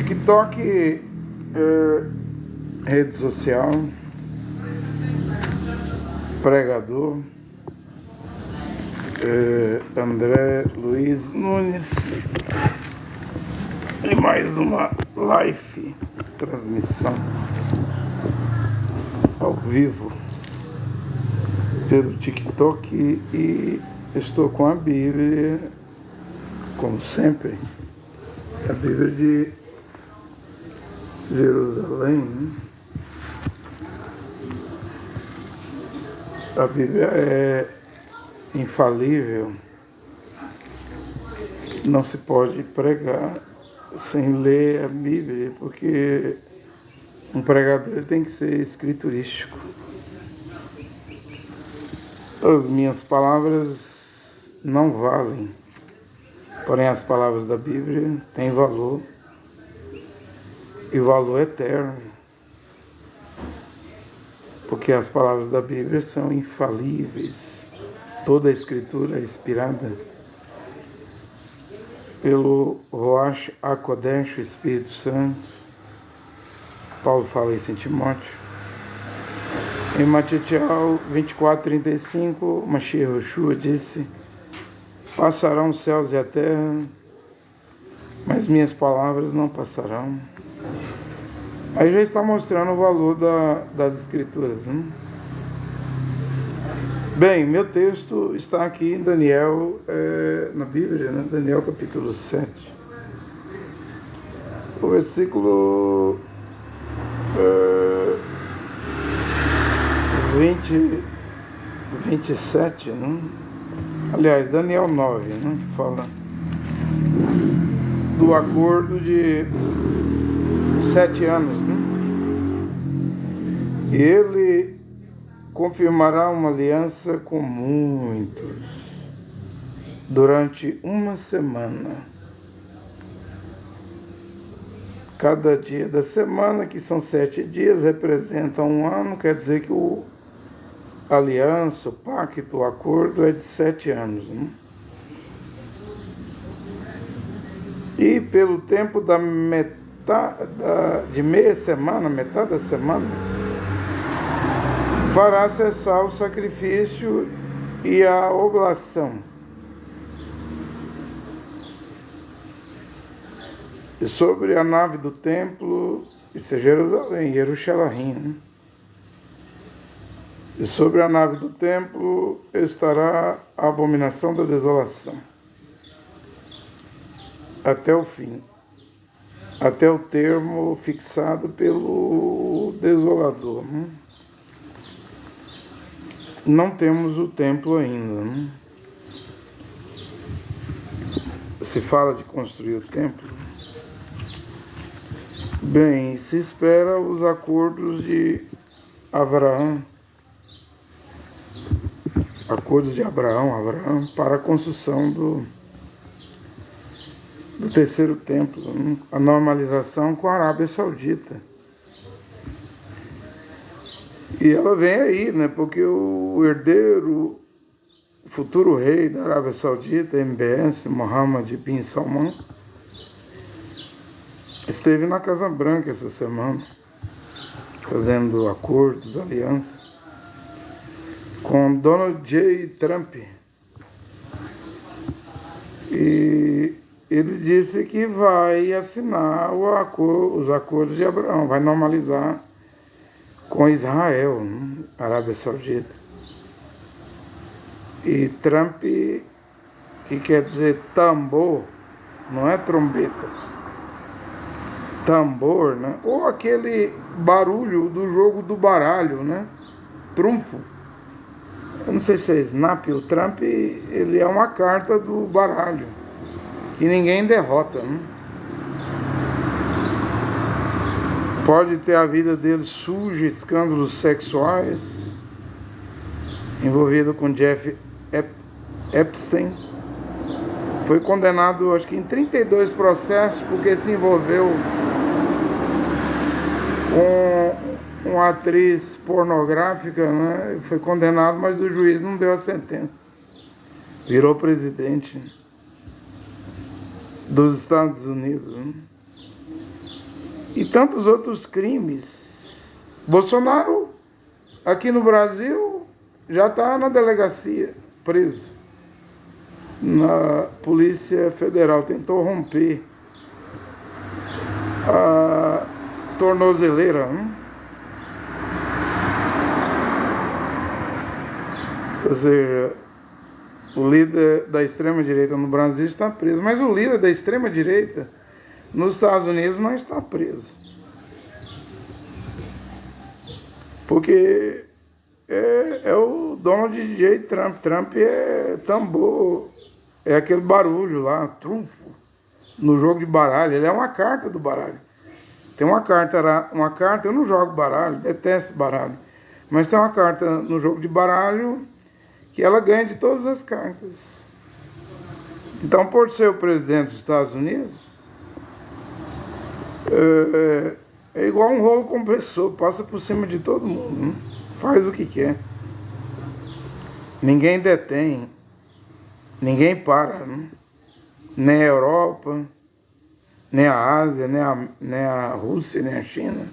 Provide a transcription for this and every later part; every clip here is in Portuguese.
TikTok, rede social, pregador, André Luiz Nunes, e mais uma live, transmissão ao vivo pelo TikTok, e estou com a Bíblia, como sempre, a Bíblia de Jerusalém, né? A Bíblia é infalível, não se pode pregar sem ler a Bíblia, porque um pregador tem que ser escriturístico. As minhas palavras não valem, porém as palavras da Bíblia têm valor, e valor eterno, porque as palavras da Bíblia são infalíveis. Toda a Escritura é inspirada pelo Ruach HaKodesh, o Espírito Santo. Paulo fala isso em Timóteo. Em Mateus 24:35, Mashiach Yoshua disse: passarão os céus e a terra, mas minhas palavras não passarão. Aí já está mostrando o valor das Escrituras, né? Bem, meu texto está aqui em Daniel, na Bíblia, né? Daniel capítulo 7. O versículo 27, né? Aliás, Daniel 9, né? Fala do acordo de 7 anos, né? E ele confirmará uma aliança com muitos durante uma semana. Cada dia da semana, que são 7 dias, representa um ano, quer dizer que a aliança, o pacto, o acordo é de 7 anos, né? E pelo tempo da de meia semana, metade da semana, fará cessar o sacrifício e a oblação. E sobre a nave do templo, isso é Jerusalém, Jerusalém, né? E sobre a nave do templo estará a abominação da desolação, até o fim, até o termo fixado pelo desolador, né? Não temos o templo ainda, né? Se fala de construir o templo. Bem, se espera os acordos de Abraão, para a construção do terceiro templo, né? A normalização com a Arábia Saudita. E ela vem aí, né? Porque o herdeiro, o futuro rei da Arábia Saudita, MBS, Mohammed bin Salman, esteve na Casa Branca essa semana, fazendo acordos, alianças, com Donald J. Trump. E ele disse que vai assinar os acordos de Abraão, vai normalizar com Israel, né? Arábia Saudita. E Trump, que quer dizer tambor, não é trombeta, tambor, né? Ou aquele barulho do jogo do baralho, né? Trunfo. Eu não sei se é Snap. O Trump, ele é uma carta do baralho que ninguém derrota, né? Pode ter a vida dele suja, escândalos sexuais, envolvido com Jeff Epstein. Foi condenado, acho que em 32 processos, porque se envolveu com uma atriz pornográfica, né? Foi condenado, mas o juiz não deu a sentença. Virou presidente dos Estados Unidos, né? e tantos outros crimes. Bolsonaro, aqui no Brasil, já está na delegacia, preso. Na Polícia Federal, tentou romper a tornozeleira, né? Ou seja, o líder da extrema-direita no Brasil está preso, mas o líder da extrema-direita nos Estados Unidos não está preso. Porque é o Donald J. Trump. Trump é tambor, é aquele barulho lá, trunfo, no jogo de baralho. Ele é uma carta do baralho. Tem uma carta, eu não jogo baralho, detesto baralho. Mas tem uma carta no jogo de baralho que ela ganha de todas as cartas. Então, por ser o presidente dos Estados Unidos, é igual um rolo compressor, passa por cima de todo mundo, né? Faz o que quer. Ninguém detém, ninguém para, né? Nem a Europa, nem a Ásia, nem a Rússia, nem a China,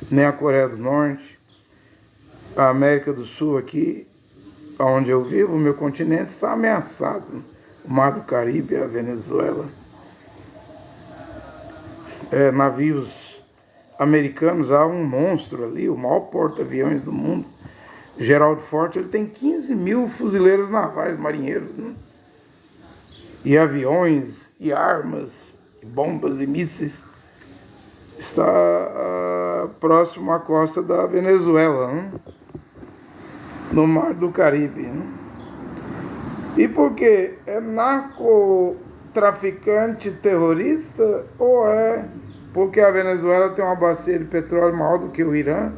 nem a Coreia do Norte, a América do Sul aqui, onde eu vivo, o meu continente está ameaçado. O Mar do Caribe, a Venezuela. Navios americanos, há um monstro ali, o maior porta-aviões do mundo, Gerald Ford, ele tem 15 mil fuzileiros navais, marinheiros, né? E aviões, e armas, e bombas e mísseis. Está próximo à costa da Venezuela, né? No Mar do Caribe, né? E por quê? É narcotraficante terrorista ou é porque a Venezuela tem uma bacia de petróleo maior do que o Irã,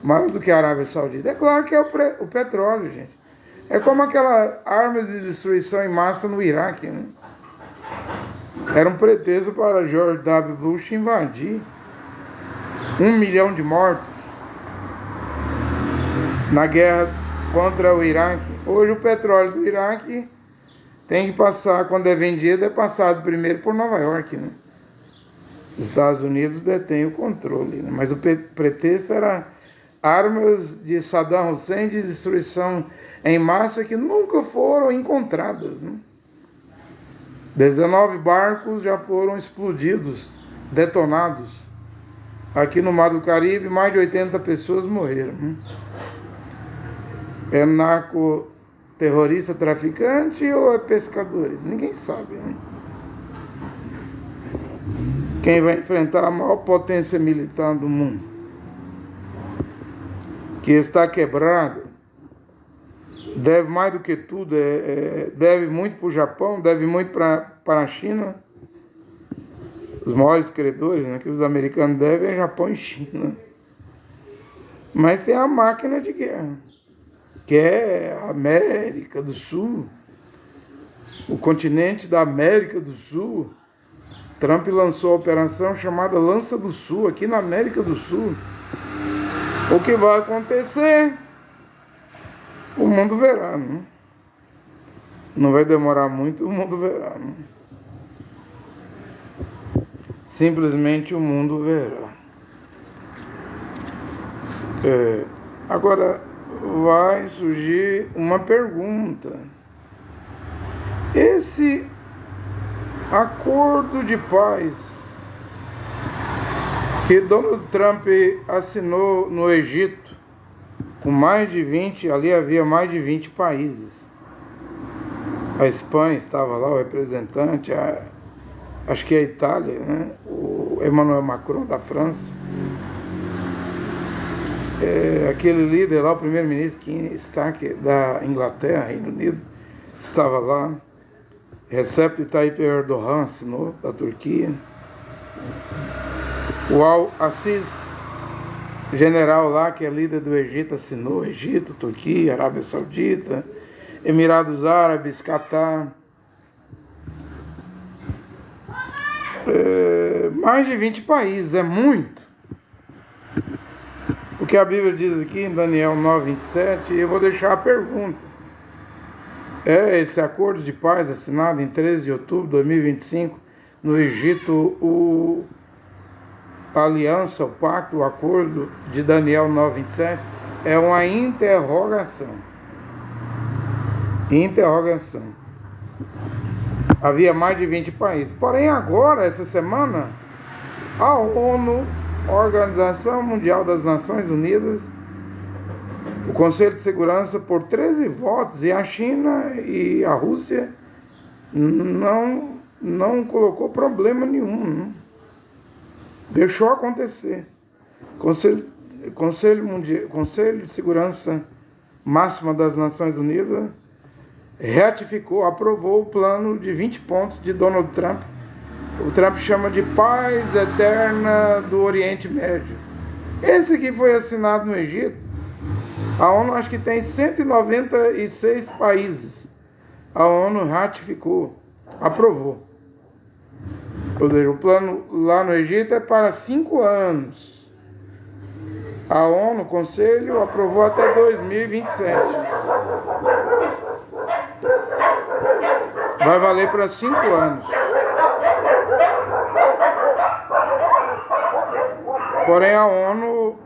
maior do que a Arábia Saudita? É claro que é o petróleo, gente. É como aquelas armas de destruição em massa no Iraque, né? Era um pretexto para George W. Bush invadir. 1 milhão de mortos na guerra contra o Iraque. Hoje o petróleo do Iraque tem que passar, quando é vendido, é passado primeiro por Nova York, né? Os Estados Unidos detêm o controle, né? Mas o pretexto era armas de Saddam Hussein de destruição em massa que nunca foram encontradas, né? 19 barcos já foram explodidos, detonados. Aqui no Mar do Caribe, mais de 80 pessoas morreram, né? É narco-terrorista traficante ou é pescadores? Ninguém sabe, né? Quem vai enfrentar a maior potência militar do mundo, que está quebrada, deve mais do que tudo, deve muito para o Japão, deve muito para a China. Os maiores credores, né, que os americanos devem é Japão e China. Mas tem a máquina de guerra, que é a América do Sul, o continente da América do Sul. Trump lançou a operação chamada Lança do Sul, aqui na América do Sul. O que vai acontecer, o mundo verá, né? Não vai demorar muito, o mundo verá, né? Simplesmente o mundo verá. Agora vai surgir uma pergunta. Esse acordo de paz que Donald Trump assinou no Egito, com mais de 20, ali havia mais de 20 países. A Espanha estava lá, o representante, acho que a Itália, né? O Emmanuel Macron da França. Aquele líder lá, o primeiro-ministro Keir Starmer da Inglaterra, Reino Unido, estava lá. Recep Tayyip Erdogan assinou, da Turquia. O Al-Assis, general lá, que é líder do Egito, assinou. Egito, Turquia, Arábia Saudita, Emirados Árabes, Catar. Mais de 20 países, é muito. O que a Bíblia diz aqui em Daniel 9:27, eu vou deixar a pergunta. Esse acordo de paz assinado em 13 de outubro de 2025 no Egito, a aliança, o pacto, o acordo de Daniel 9:27 é uma interrogação. Interrogação. Havia mais de 20 países. Porém, agora, essa semana, a ONU, a Organização Mundial das Nações Unidas, o Conselho de Segurança, por 13 votos, e a China e a Rússia não colocou problema nenhum. Deixou acontecer. Conselho de Segurança Máxima das Nações Unidas ratificou, aprovou o plano de 20 pontos de Donald Trump. O Trump chama de paz eterna do Oriente Médio. Esse aqui foi assinado no Egito. A ONU acho que tem 196 países. A ONU ratificou, aprovou. Ou seja, o plano lá no Egito é para 5 anos. A ONU, o Conselho, aprovou até 2027. Vai valer para 5 anos. Porém, a ONU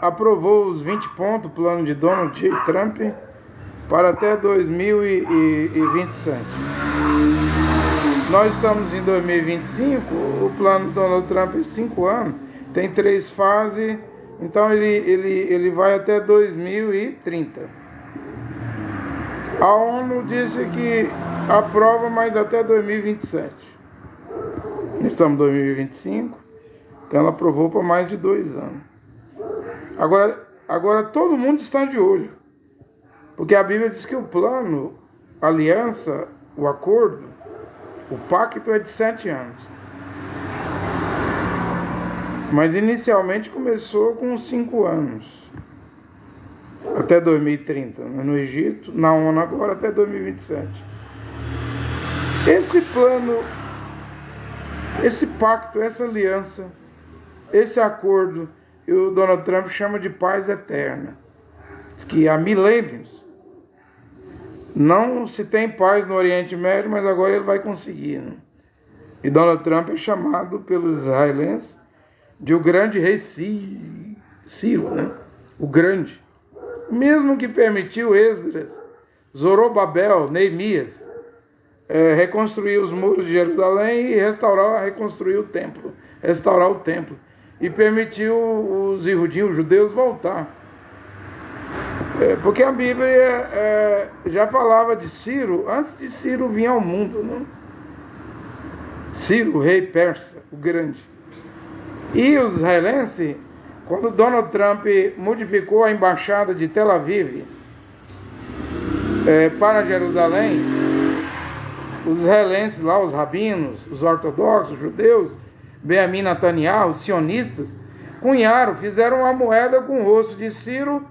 aprovou os 20 pontos, o plano de Donald J. Trump, para até 2027. Nós estamos em 2025, o plano de Donald Trump é 5 anos, tem 3 fases, então ele vai até 2030. A ONU disse que aprova, mas até 2027. Estamos em 2025, então ela aprovou por mais de 2 anos. Agora todo mundo está de olho, porque a Bíblia diz que o plano, a aliança, o acordo, o pacto é de 7 anos. Mas inicialmente começou com 5 anos. Até 2030, no Egito, na ONU agora até 2027. Esse plano, esse pacto, essa aliança, esse acordo, o Donald Trump chama de paz eterna. Diz que há milênios não se tem paz no Oriente Médio, mas agora ele vai conseguir. Né? E Donald Trump é chamado pelos israelenses de o grande rei Ciro, né? O grande. Mesmo que permitiu Esdras, Zorobabel, Neemias, reconstruir os muros de Jerusalém e reconstruir o templo, restaurar o templo. E permitiu os judeus, os judeus voltar. Porque a Bíblia já falava de Ciro, antes de Ciro vir ao mundo. Né? Ciro, o rei persa, o grande. E os israelenses, quando Donald Trump modificou a embaixada de Tel Aviv para Jerusalém, os israelenses lá, os rabinos, os ortodoxos, os judeus, Benjamin Netanyahu, os sionistas, cunharam, fizeram uma moeda com o rosto de Ciro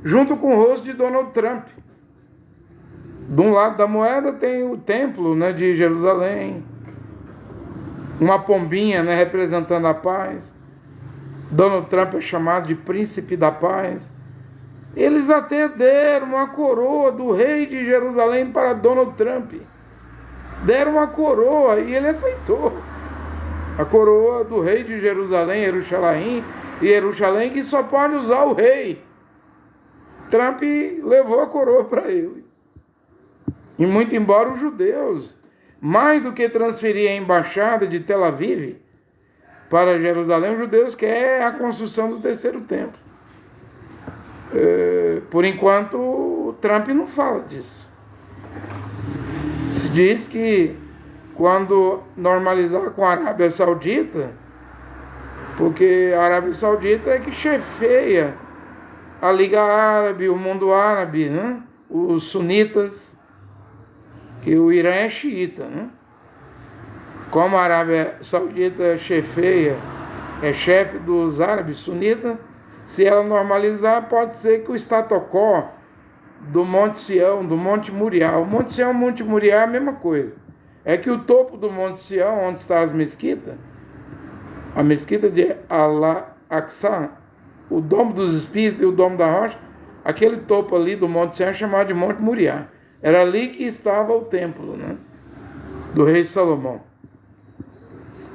junto com o rosto de Donald Trump. De um lado da moeda tem o templo, né, de Jerusalém, uma pombinha, né, representando a paz. Donald Trump é chamado de príncipe da paz. Eles até deram uma coroa do rei de Jerusalém para Donald Trump. Deram uma coroa e ele aceitou. A coroa do rei de Jerusalém, Jerusalém, que só pode usar o rei. Trump levou a coroa para ele. E muito embora os judeus, mais do que transferir a embaixada de Tel Aviv para Jerusalém, os judeus querem a construção do terceiro templo. Por enquanto, o Trump não fala disso. Se diz que quando normalizar com a Arábia Saudita, porque a Arábia Saudita é que chefeia a Liga Árabe, o mundo árabe, né? Os sunitas, que o Irã é xiita, né? Como a Arábia Saudita chefeia, é chefe dos árabes sunitas, se ela normalizar, pode ser que o status quo do Monte Sião, do Monte Moriá, o Monte Sião e o Monte Moriá é a mesma coisa. É que o topo do Monte Sião, onde está as mesquitas, a mesquita de Al-Aqsa, o Domo dos Espíritos e o Domo da Rocha, aquele topo ali do Monte Sião é chamado de Monte Moriá. Era ali que estava o templo, né, do rei Salomão.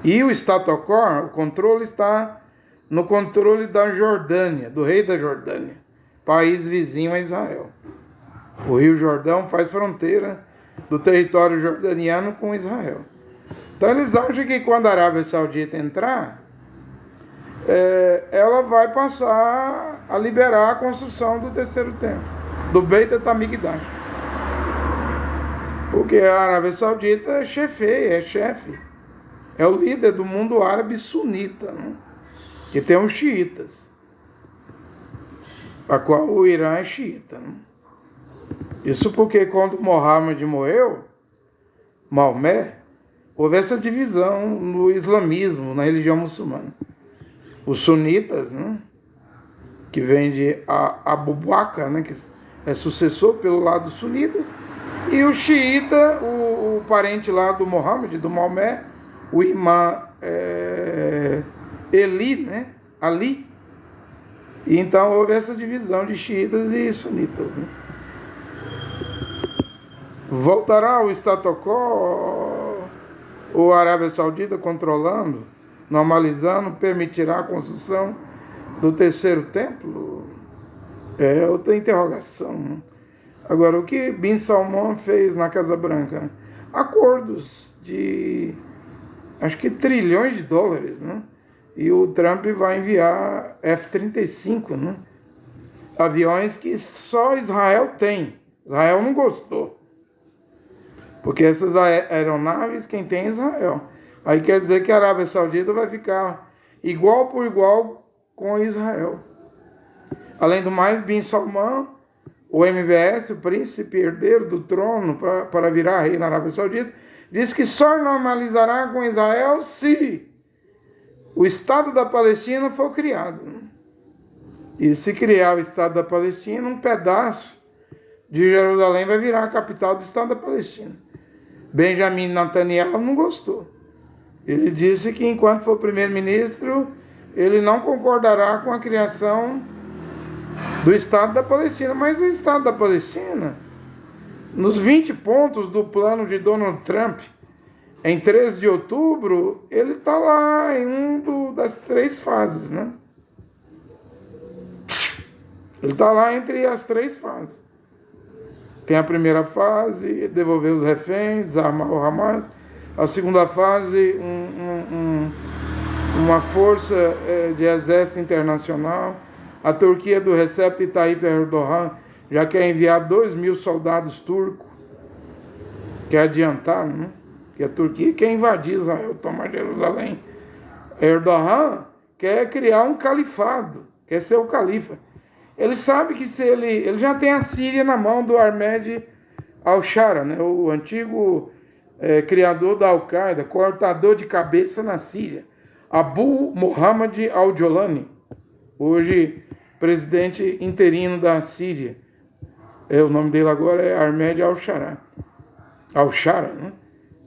E o status quo, o controle está no controle da Jordânia, do rei da Jordânia, país vizinho a Israel. O Rio Jordão faz fronteira do território jordaniano com Israel. Então eles acham que quando a Arábia Saudita entrar, ela vai passar a liberar a construção do terceiro templo, do Beit HaMikdash. Porque a Arábia Saudita é chefe, é o líder do mundo árabe sunita, né? Que tem os xiitas, a qual o Irã é xiita, né? Isso porque quando Mohammed morreu, Maomé, houve essa divisão no islamismo, na religião muçulmana. Os sunitas, né, que vem de Abu Bakr, né, que é sucessor pelo lado dos sunitas, e o xiita, o parente lá do Mohammed, do Maomé, o imã Eli, né, Ali. E então houve essa divisão de xiitas e sunitas, né. Voltará o status quo, ou a Arábia Saudita controlando, normalizando, permitirá a construção do terceiro templo? É outra interrogação, né? Agora, o que Bin Salman fez na Casa Branca? Acordos de, acho que trilhões de dólares, né? E o Trump vai enviar F-35, né? Aviões que só Israel tem. Israel não gostou. Porque essas aeronaves, quem tem é Israel. Aí quer dizer que a Arábia Saudita vai ficar igual por igual com Israel. Além do mais, Bin Salman, o MBS, o príncipe herdeiro do trono para virar rei na Arábia Saudita, diz que só normalizará com Israel se o Estado da Palestina for criado. E se criar o Estado da Palestina, um pedaço de Jerusalém vai virar a capital do Estado da Palestina. Benjamin Netanyahu não gostou. Ele disse que enquanto for primeiro-ministro, ele não concordará com a criação do Estado da Palestina. Mas o Estado da Palestina, nos 20 pontos do plano de Donald Trump, em 13 de outubro, ele está lá em das 3 fases, né? Ele está lá entre as 3 fases. Tem a primeira fase, devolver os reféns, desarmar o Hamas. A segunda fase, uma força de exército internacional. A Turquia do Recep Tayyip Erdogan já quer enviar 2.000 soldados turcos. Quer adiantar, né? Que a Turquia quer invadir Israel, tomar Jerusalém. Erdogan quer criar um califado, quer ser o califa. Ele sabe que se ele já tem a Síria na mão do Ahmed al-Shara, né? O antigo criador da Al-Qaeda, cortador de cabeça na Síria. Abu Muhammad al-Jolani, hoje presidente interino da Síria. O nome dele agora é Ahmed al-Shara, né?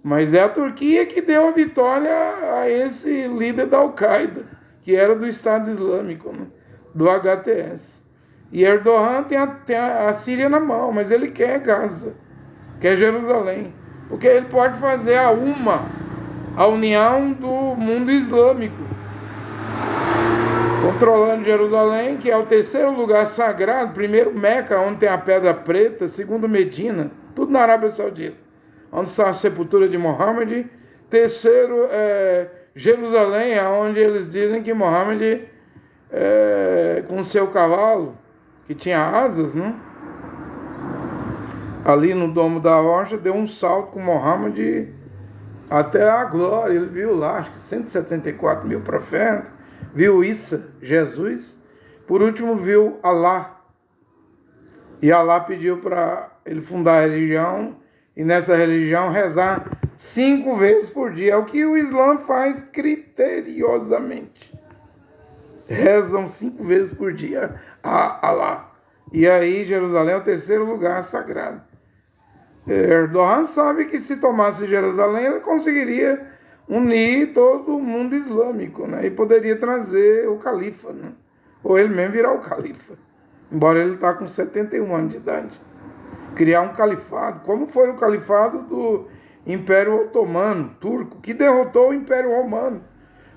Mas é a Turquia que deu a vitória a esse líder da Al-Qaeda, que era do Estado Islâmico, né? Do HTS. E Erdogan tem a Síria na mão, mas ele quer Gaza, quer Jerusalém. Porque ele pode fazer a união do mundo islâmico, controlando Jerusalém, que é o terceiro lugar sagrado. Primeiro Meca, onde tem a Pedra Preta. Segundo Medina, tudo na Arábia Saudita, onde está a sepultura de Mohammed. Terceiro Jerusalém, onde eles dizem que Mohammed, com seu cavalo, que tinha asas, né? Ali no Domo da Rocha, deu um salto com Mohammed até a glória. Ele viu lá, acho que 174 mil profetas, viu Isa, Jesus, por último viu Alá. E Alá pediu para ele fundar a religião, e nessa religião rezar 5 vezes por dia. É o que o Islã faz criteriosamente. Rezam 5 vezes por dia a Alá. E aí Jerusalém é o terceiro lugar sagrado. Erdogan sabe que se tomasse Jerusalém, ele conseguiria unir todo o mundo islâmico, né? E poderia trazer o califa, né? Ou ele mesmo virar o califa. Embora ele está com 71 anos de idade. Criar um califado, como foi o califado do Império Otomano, turco, que derrotou o Império Romano,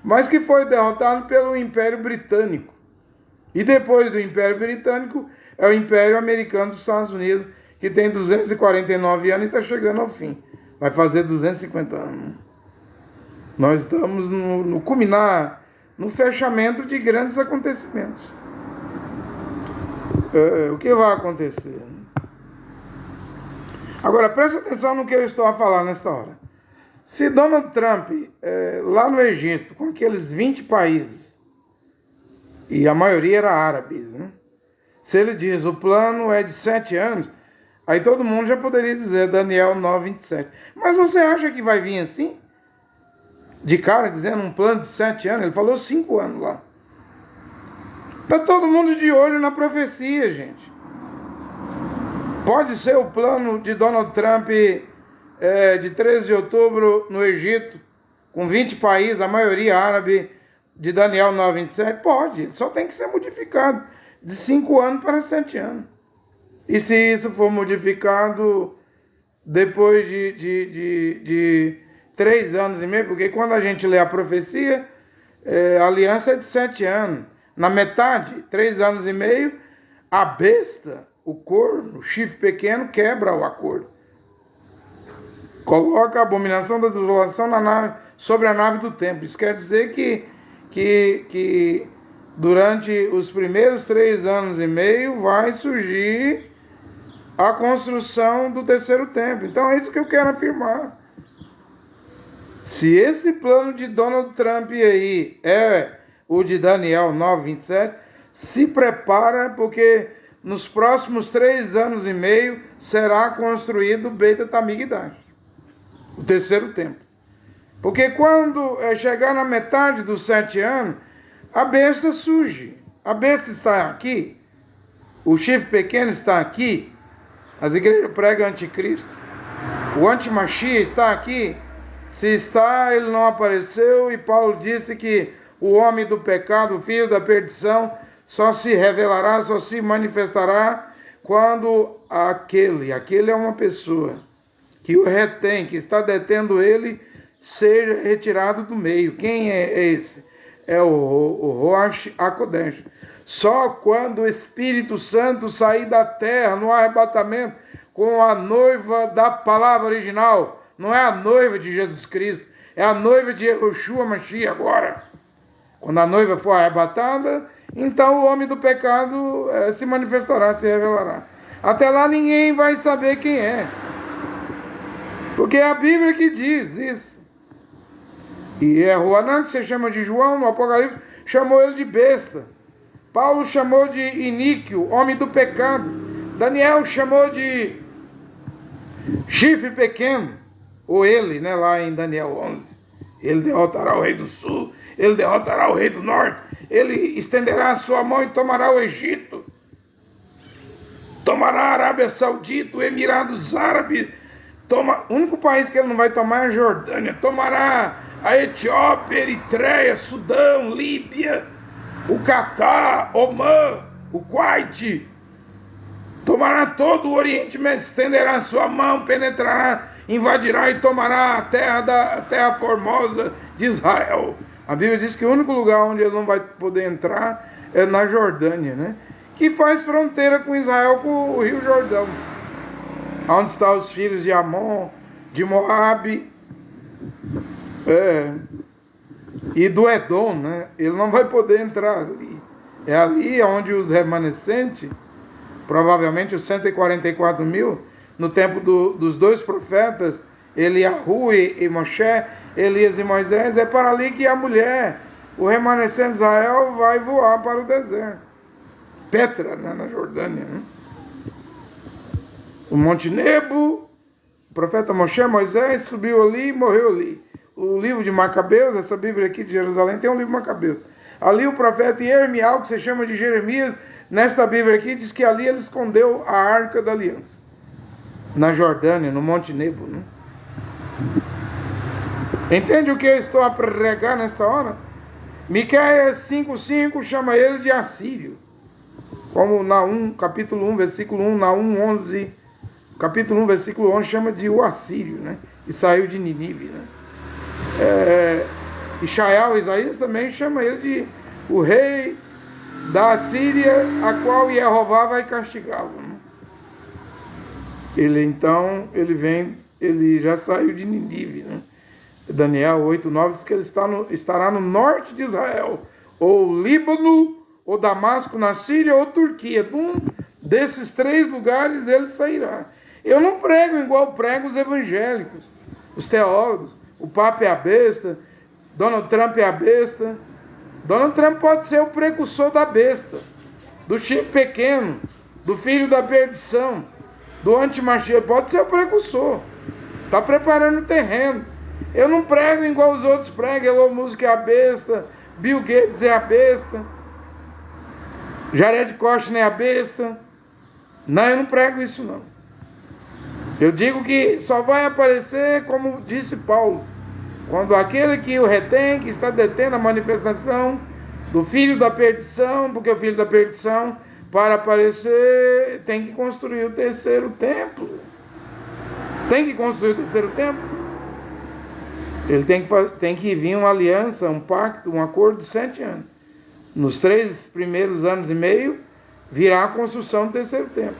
mas que foi derrotado pelo Império Britânico. E depois do Império Britânico é o Império Americano dos Estados Unidos, que tem 249 anos e está chegando ao fim. Vai fazer 250 anos. Nós estamos no culminar, no fechamento de grandes acontecimentos. O que vai acontecer? Agora, presta atenção no que eu estou a falar nesta hora. Se Donald Trump, lá no Egito, com aqueles 20 países, e a maioria era árabes, né? Se ele diz o plano é de 7 anos, aí todo mundo já poderia dizer Daniel 9:27. Mas você acha que vai vir assim? De cara, dizendo um plano de 7 anos? Ele falou 5 anos lá. Está todo mundo de olho na profecia, gente. Pode ser o plano de Donald Trump de 13 de outubro no Egito, com 20 países, a maioria árabe, de Daniel 9:27? Pode, só tem que ser modificado de 5 anos para 7 anos. E se isso for modificado depois de 3 anos e meio, porque quando a gente lê a profecia, a aliança é de 7 anos. Na metade, 3 anos e meio, a besta, o corno, o chifre pequeno, quebra o acordo. Coloca a abominação da desolação sobre a nave do templo. Isso quer dizer que durante os primeiros 3 anos e meio vai surgir a construção do terceiro templo. Então é isso que eu quero afirmar. Se esse plano de Donald Trump aí é o de Daniel 9:27, se prepara, porque nos próximos 3 anos e meio será construído o Beit HaMikdash, o terceiro templo. Porque quando chegar na metade dos 7 anos, a besta surge. A besta está aqui, o chifre pequeno está aqui, as igrejas pregam anticristo, o antimachia está aqui. Se está, ele não apareceu, e Paulo disse que o homem do pecado, o filho da perdição, só se revelará, só se manifestará quando aquele é uma pessoa que o retém, que está detendo ele, seja retirado do meio. Quem é esse? É o Ruach HaKodesh. Só quando o Espírito Santo sair da terra no arrebatamento com a noiva da palavra original, não é a noiva de Jesus Cristo, é a noiva de Yehoshua Mashiach agora. Quando a noiva for arrebatada, então o homem do pecado se manifestará, se revelará. Até lá ninguém vai saber quem é. Porque é a Bíblia que diz isso. E Ruanã, que você chama de João, no Apocalipse, chamou ele de besta. Paulo chamou de iníquo, homem do pecado. Daniel chamou de chifre pequeno. Ou ele, né, lá em Daniel 11. Ele derrotará o rei do sul, ele derrotará o rei do norte, ele estenderá a sua mão e tomará o Egito, tomará a Arábia Saudita, o Emirados Árabes, o único país que ele não vai tomar é a Jordânia, tomará a Etiópia, Eritreia, Sudão, Líbia, o Catar, Omã, o Kuwait, tomará todo o Oriente Médio, estenderá a sua mão, penetrará, invadirá e tomará a terra formosa de Israel. A Bíblia diz que o único lugar onde ele não vai poder entrar é na Jordânia, né? Que faz fronteira com Israel, com o Rio Jordão, onde estão os filhos de Amon, de Moabe, e do Edom, né? Ele não vai poder entrar ali. É ali onde os remanescentes, provavelmente os 144 mil, no tempo dos 2 profetas, Eliahu e Moshe, Elias e Moisés, é para ali que a mulher, o remanescente de Israel, vai voar para o deserto. Petra, né, na Jordânia. Né? O Monte Nebo, o profeta Moshe, Moisés, subiu ali e morreu ali. O livro de Macabeus, essa Bíblia aqui de Jerusalém, tem um livro de Macabeus. Ali o profeta Yermial, que se chama de Jeremias, nesta Bíblia aqui, diz que ali ele escondeu a Arca da Aliança. Na Jordânia, no Monte Nebo. Né? Entende o que eu estou a pregar nesta hora? Miqueias 5:5 chama ele de Assírio. Como Naum, capítulo 1, versículo 1, Naum 11, capítulo 1, versículo 11, chama de o Assírio, né? Que saiu de Ninive, né? Isaías também chama ele de o rei da Assíria, a qual Jeová vai castigá-lo, né? Ele já saiu de Ninive, né? Daniel 8:9 diz que ele estará no norte de Israel, ou Líbano, ou Damasco na Síria, ou Turquia. Um desses 3 lugares ele sairá. Eu não prego igual pregam os evangélicos, os teólogos. O Papa é a besta, Donald Trump é a besta. Donald Trump pode ser o precursor da besta, do Chico pequeno, do filho da perdição, do antimachista. Pode ser o precursor. Está preparando o terreno. Eu não prego igual os outros pregam. Elon Musk é a besta, Bill Gates é a besta, Jared Kushner é a besta. Não, eu não prego isso não. Eu digo que só vai aparecer, como disse Paulo, quando aquele que o retém, que está detendo a manifestação do filho da perdição, porque o filho da perdição, para aparecer, tem que construir o 3º templo. Tem que construir o 3º templo. Ele tem que vir uma aliança, um pacto, um acordo de 7 anos. Nos 3 primeiros anos e meio, virá a construção do 3º templo.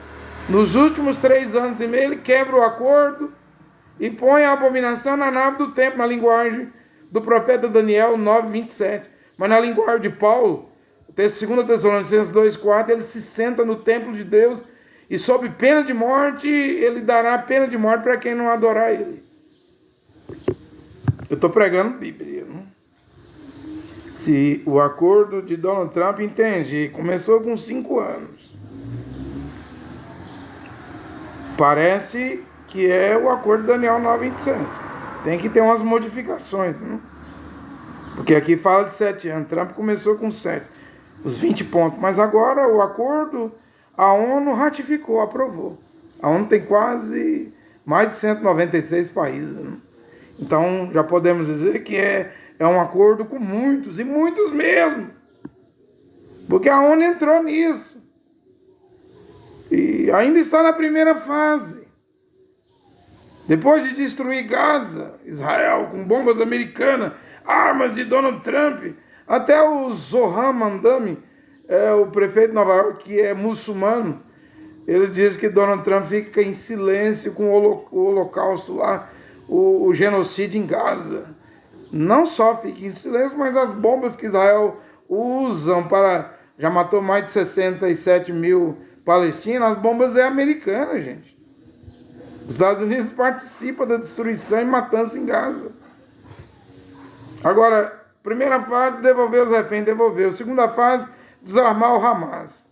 Nos últimos 3 anos e meio, ele quebra o acordo e põe a abominação na nave do templo, na linguagem do profeta Daniel 9:27. Mas na linguagem de Paulo, 2 Tessalonicenses 2:4, ele se senta no templo de Deus e sob pena de morte, ele dará pena de morte para quem não adorar ele. Eu estou pregando Bíblia, né? Se o acordo de Donald Trump, entende, começou com 5 anos. Parece que é o acordo de Daniel 9:27. Tem que ter umas modificações, né? Porque aqui fala de 7 anos. Trump começou com 7, os 20 pontos. Mas agora o acordo, a ONU ratificou, aprovou. A ONU tem quase mais de 196 países, né? Então já podemos dizer que é um acordo com muitos, e muitos mesmo. Porque a ONU entrou nisso. E ainda está na primeira fase. Depois de destruir Gaza, Israel, com bombas americanas, armas de Donald Trump, até o Zohar Mamdani, o prefeito de Nova York, que é muçulmano, ele diz que Donald Trump fica em silêncio com o holocausto lá, o genocídio em Gaza. Não só fica em silêncio, mas as bombas que Israel usam para... Já matou mais de 67 mil palestinos, as bombas é americana, gente. Os Estados Unidos participam da destruição e matança em Gaza. Agora, primeira fase, devolver os reféns, devolveu. Segunda fase, desarmar o Hamas.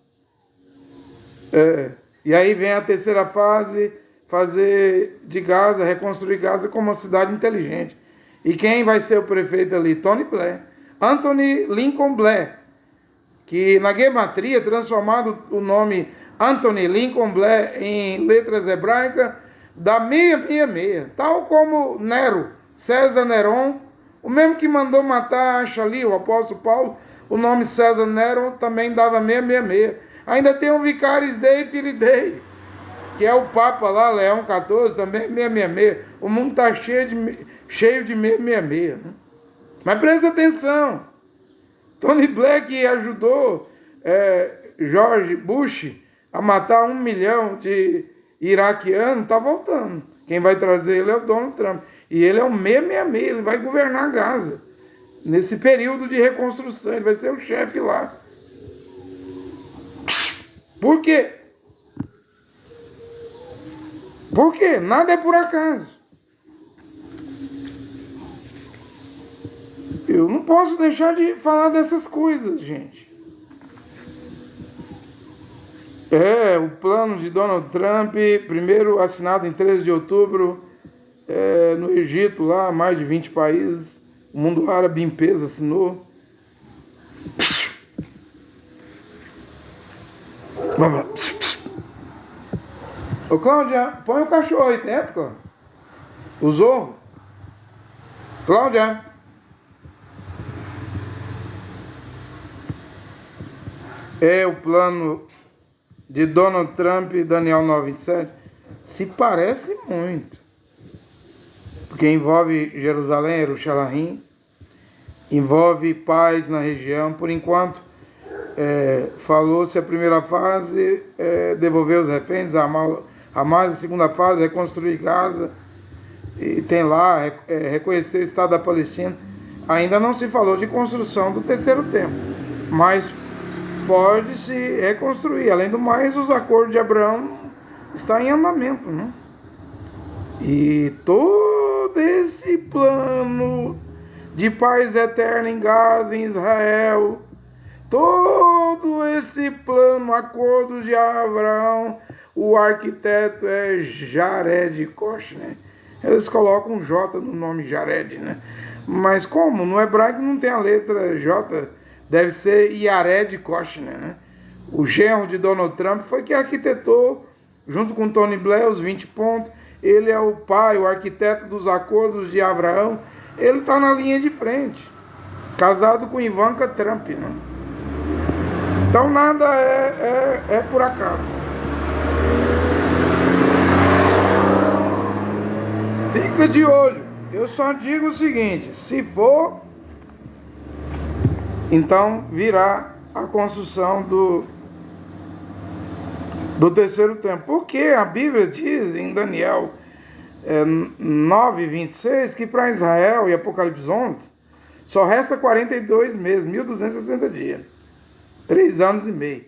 E aí vem a terceira fase, fazer de Gaza, reconstruir Gaza como uma cidade inteligente. E quem vai ser o prefeito ali? Tony Blair. Anthony Lincoln Blair. Que na gematria, transformado o nome Anthony Lincoln Blair em letras hebraicas, dá 666. Tal como Nero, César Neron, o mesmo que mandou matar ali, o apóstolo Paulo, o nome César Nero também dava 666. Ainda tem o Vicaris Dei Filidei, que é o Papa lá, Leão XIV, também 666. O mundo está cheio de 666. Né? Mas presta atenção, Tony Blair, que ajudou George Bush a matar 1 milhão de iraquianos, está voltando. Quem vai trazer ele é o Donald Trump. E ele é um 666, ele vai governar Gaza. Nesse período de reconstrução, ele vai ser o chefe lá. Por quê? Por quê? Nada é por acaso. Eu não posso deixar de falar dessas coisas, gente. O plano de Donald Trump, primeiro assinado em 13 de outubro, no Egito, lá, mais de 20 países. O mundo árabe em peso assinou. Vamos lá. Ô, Cláudia, põe o cachorro aí dentro, Cláudia. O Zorro. Cláudia. É o plano de Donald Trump, Daniel 9:7. se parece muito. Porque envolve Jerusalém, Jerusalém, envolve paz na região. Por enquanto, falou-se a primeira fase, devolver os reféns, Hamas, a segunda fase, reconstruir Gaza, e tem lá, reconhecer o Estado da Palestina. Ainda não se falou de construção do terceiro templo, mas pode-se reconstruir. Além do mais, os acordos de Abraão estão em andamento, né? E todo esse plano de paz eterna em Gaza, em Israel, todo esse plano, acordo de Abraão, o arquiteto é Jared Kushner. Eles colocam um J no nome Jared, né? Mas como? No hebraico não tem a letra J, deve ser Jared Kushner, né? O genro de Donald Trump foi que arquitetou, junto com Tony Blair, os 20 pontos. Ele é o pai, o arquiteto dos acordos de Abraão. Ele está na linha de frente, casado com Ivanka Trump, né? Então nada é por acaso. Fica de olho. Eu só digo o seguinte: se for, então virá a construção do terceiro templo. Porque a Bíblia diz em Daniel 9:26 que para Israel, e Apocalipse 11, só resta 42 meses, 1260 dias, 3 anos e meio.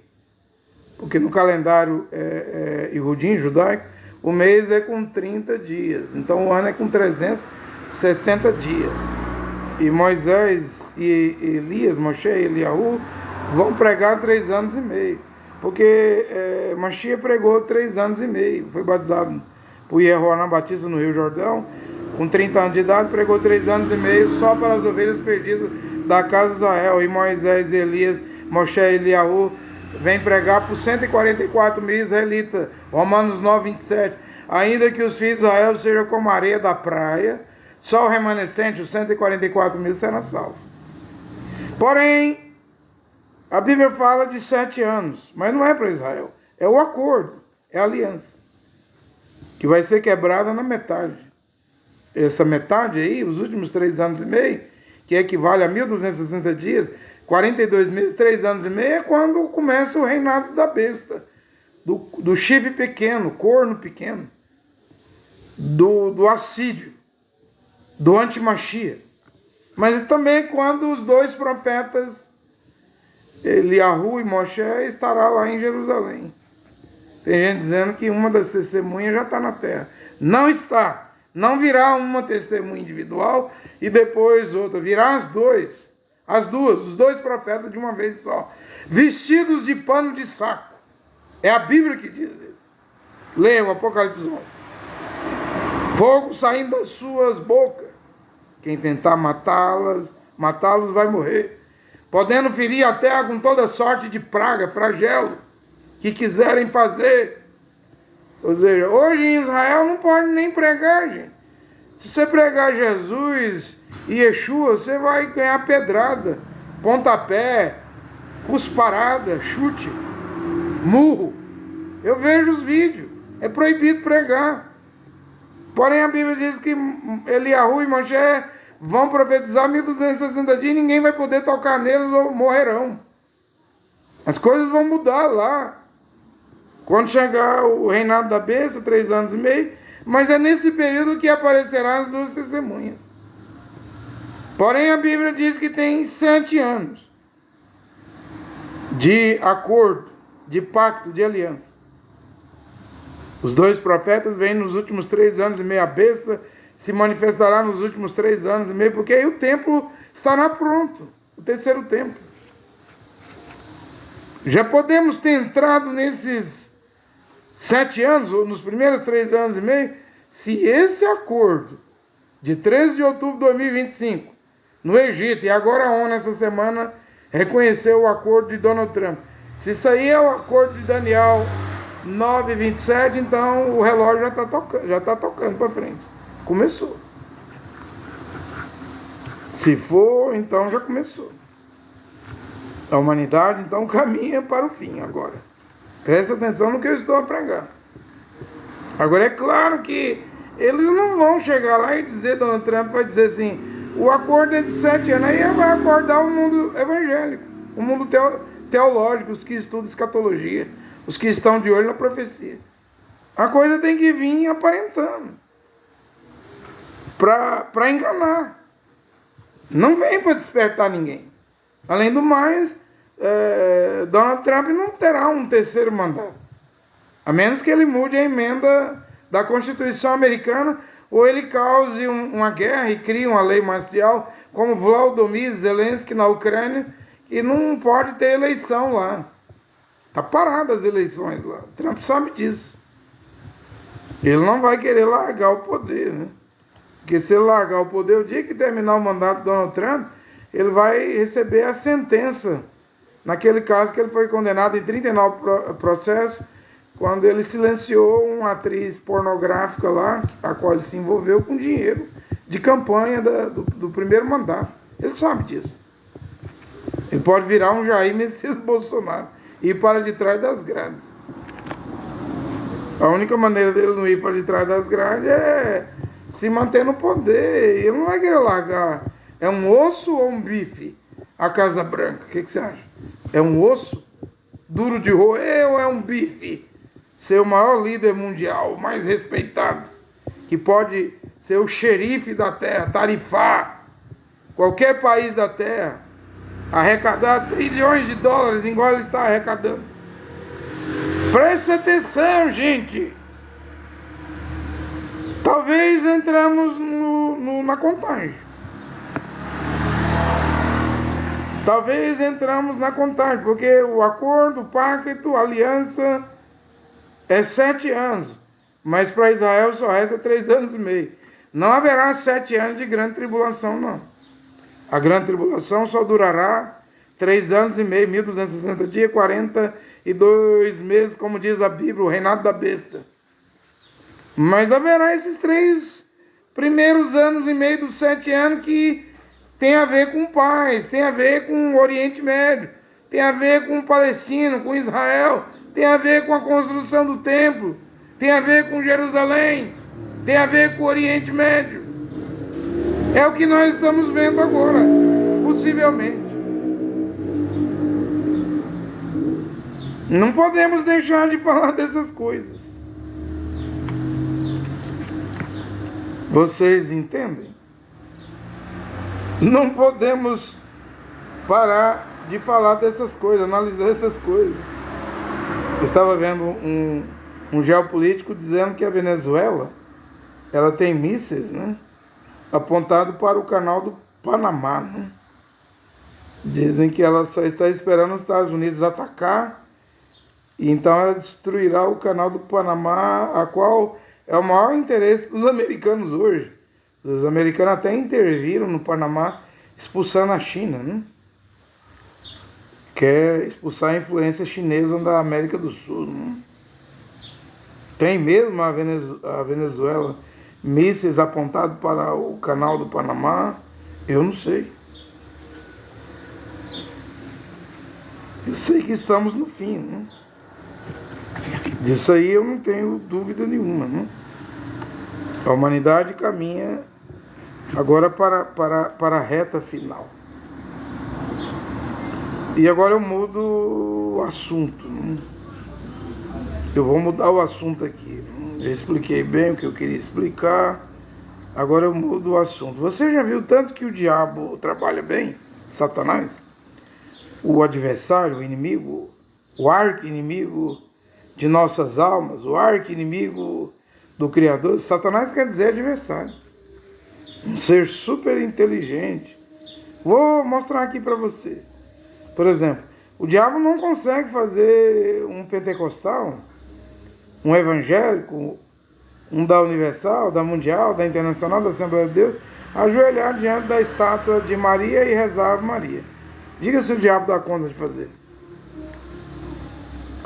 Porque no calendário Yehudim, judaico, o mês é com 30 dias, então o ano é com 360 dias. E Moisés e Elias, Moshe e Eliahu, vão pregar 3 anos e meio. Porque Mashiach pregou 3 anos e meio, foi batizado por Yehoanan Batista no Rio Jordão, com 30 anos de idade, pregou 3 anos e meio só para as ovelhas perdidas da casa de Israel. E Moisés e Elias, Moshe e Eliahu, vem pregar por 144 mil israelitas. Romanos 9:27. Ainda que os filhos de Israel sejam como a areia da praia, só o remanescente, os 144 mil, será salvo. Porém, a Bíblia fala de 7 anos, mas não é para Israel. É o acordo, é a aliança, que vai ser quebrada na metade. Essa metade aí, os últimos 3 anos e meio, que equivale a 1260 dias, 42 meses, 3 anos e meio, é quando começa o reinado da besta, do chifre pequeno, corno pequeno, do assídio, do antimachia. Mas também quando os 2 profetas, Eliahu e Moshe, estará lá em Jerusalém. Tem gente dizendo que uma das testemunhas já está na terra. Não está. Não virá uma testemunha individual e depois outra. Virá as duas, os 2 profetas de uma vez só, vestidos de pano de saco. É a Bíblia que diz isso. Leia o Apocalipse 11. Fogo saindo das suas bocas. Quem tentar matá-los vai morrer. Podendo ferir a terra com toda sorte de praga, flagelo, que quiserem fazer. Ou seja, hoje em Israel não pode nem pregar, gente. Se você pregar Jesus e Yeshua, você vai ganhar pedrada, pontapé, cusparada, chute, murro. Eu vejo os vídeos. É proibido pregar. Porém, a Bíblia diz que Eliahu e Moshe vão profetizar 1260 dias e ninguém vai poder tocar neles ou morrerão. As coisas vão mudar lá. Quando chegar o reinado da besta, 3 anos e meio, mas é nesse período que aparecerão as 2 testemunhas. Porém, a Bíblia diz que tem 7 anos de acordo, de pacto, de aliança. Os 2 profetas vêm nos últimos 3 anos e meio, a besta se manifestará nos últimos 3 anos e meio, porque aí o templo estará pronto, o terceiro templo. Já podemos ter entrado nesses 7 anos, ou nos primeiros 3 anos e meio, se esse acordo de 13 de outubro de 2025, no Egito, e agora a ONU essa semana reconheceu o acordo de Donald Trump. Se isso aí é o acordo de Daniel 9:27, então o relógio já está tocando para frente. Começou. Se for, então já começou. A humanidade, então, caminha para o fim agora. Presta atenção no que eu estou a pregar. Agora é claro que eles não vão chegar lá e dizer, Donald Trump vai dizer assim, o acordo é de 7 anos, aí vai acordar o mundo evangélico, o mundo teológico, os que estudam escatologia, os que estão de olho na profecia. A coisa tem que vir aparentando, para enganar. Não vem para despertar ninguém. Além do mais, Donald Trump não terá um terceiro mandato, a menos que ele mude a emenda da Constituição americana, ou ele cause uma guerra e crie uma lei marcial, como Volodymyr Zelensky na Ucrânia, que não pode ter eleição lá. Está parada as eleições lá. Trump sabe disso. Ele não vai querer largar o poder, né? Porque se ele largar o poder, o dia que terminar o mandato de Donald Trump, ele vai receber a sentença. Naquele caso que ele foi condenado em 39 processos, quando ele silenciou uma atriz pornográfica lá, a qual ele se envolveu com dinheiro de campanha do primeiro mandato. Ele sabe disso. Ele pode virar um Jair Messias Bolsonaro e ir para de trás das grades. A única maneira dele não ir para de trás das grades é se manter no poder. Ele não vai querer largar. É um osso ou um bife? A Casa Branca, o que você acha? É um osso duro de roer ou é um bife? Ser o maior líder mundial, o mais respeitado, que pode ser o xerife da terra, tarifar qualquer país da terra, arrecadar trilhões de dólares, igual ele está arrecadando. Presta atenção, gente. Talvez entramos na contagem. Talvez entramos na contagem, porque o acordo, o pacto, a aliança é 7 anos, mas para Israel só resta 3 anos e meio. Não haverá 7 anos de grande tribulação, não. A grande tribulação só durará 3 anos e meio, 1260 dias, 42 meses, como diz a Bíblia, o reinado da besta. Mas haverá esses 3 primeiros anos e meio dos 7 anos que tem a ver com paz, tem a ver com o Oriente Médio, tem a ver com o Palestino, com Israel, tem a ver com a construção do templo, tem a ver com Jerusalém, tem a ver com o Oriente Médio. É o que nós estamos vendo agora, possivelmente. Não podemos deixar de falar dessas coisas. Vocês entendem? Não podemos parar de falar dessas coisas, analisar essas coisas. Eu estava vendo um geopolítico dizendo que a Venezuela, ela tem mísseis, né, apontado para o canal do Panamá, né? Dizem que ela só está esperando os Estados Unidos atacar, e então ela destruirá o canal do Panamá, a qual é o maior interesse dos americanos hoje. Os americanos até interviram no Panamá, expulsando a China, né? Quer expulsar a influência chinesa da América do Sul, né? Tem mesmo a Venezuela mísseis apontados para o canal do Panamá? Eu não sei. Eu sei que estamos no fim, né? Disso aí eu não tenho dúvida nenhuma, né? A humanidade caminha agora para a reta final. E agora eu mudo o assunto, né? Eu vou mudar o assunto aqui. Eu expliquei bem o que eu queria explicar. Agora eu mudo o assunto. Você já viu tanto que o diabo trabalha bem? Satanás? O adversário, o inimigo, o arqui-inimigo de nossas almas, o arqui-inimigo do Criador. Satanás quer dizer adversário. Um ser super inteligente. Vou mostrar aqui para vocês. Por exemplo, o diabo não consegue fazer um pentecostal, um evangélico, um da Universal, da Mundial, da Internacional, da Assembleia de Deus, ajoelhar diante da estátua de Maria e rezar a Maria. Diga se o diabo dá conta de fazer.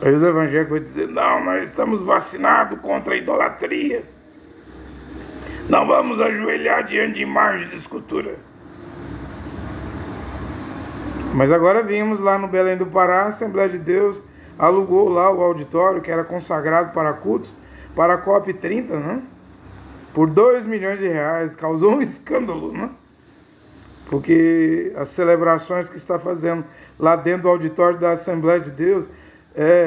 Aí os evangélicos vão dizer, não, nós estamos vacinados contra a idolatria. Não vamos ajoelhar diante de imagem de escultura. Mas agora vimos lá no Belém do Pará, a Assembleia de Deus alugou lá o auditório que era consagrado para cultos, para a COP30, né? Por R$2 milhões, causou um escândalo, né? Porque as celebrações que está fazendo lá dentro do auditório da Assembleia de Deus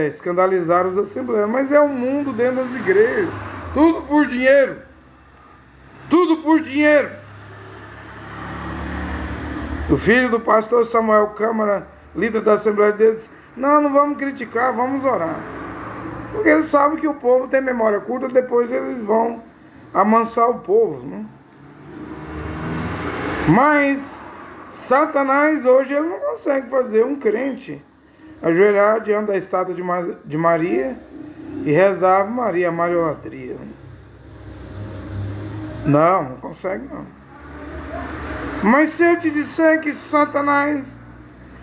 escandalizaram os assembleias. Mas é o mundo dentro das igrejas, tudo por dinheiro, tudo por dinheiro. O filho do pastor Samuel Câmara, líder da Assembleia de Deus, disse: não vamos criticar, vamos orar. Porque eles sabem que o povo tem memória curta, depois eles vão amansar o povo, né? Mas Satanás hoje ele não consegue fazer um crente ajoelhar diante da estátua de Maria e rezar Ave Maria, a mariolatria. Não consegue não. Mas se eu te disser que Satanás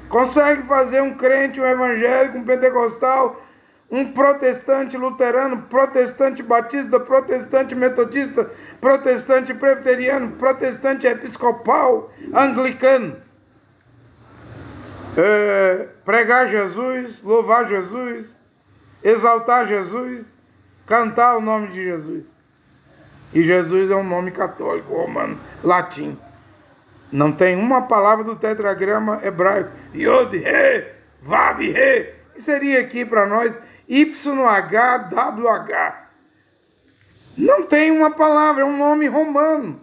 consegue fazer um crente, um evangélico, um pentecostal, um protestante luterano, protestante batista, protestante metodista, protestante presbiteriano, protestante episcopal, anglicano, pregar Jesus, louvar Jesus, exaltar Jesus, cantar o nome de Jesus. E Jesus é um nome católico, romano, latim. Não tem uma palavra do tetragrama hebraico. Yod, He, Vav, He. Que seria aqui para nós YHWH. Não tem uma palavra, é um nome romano.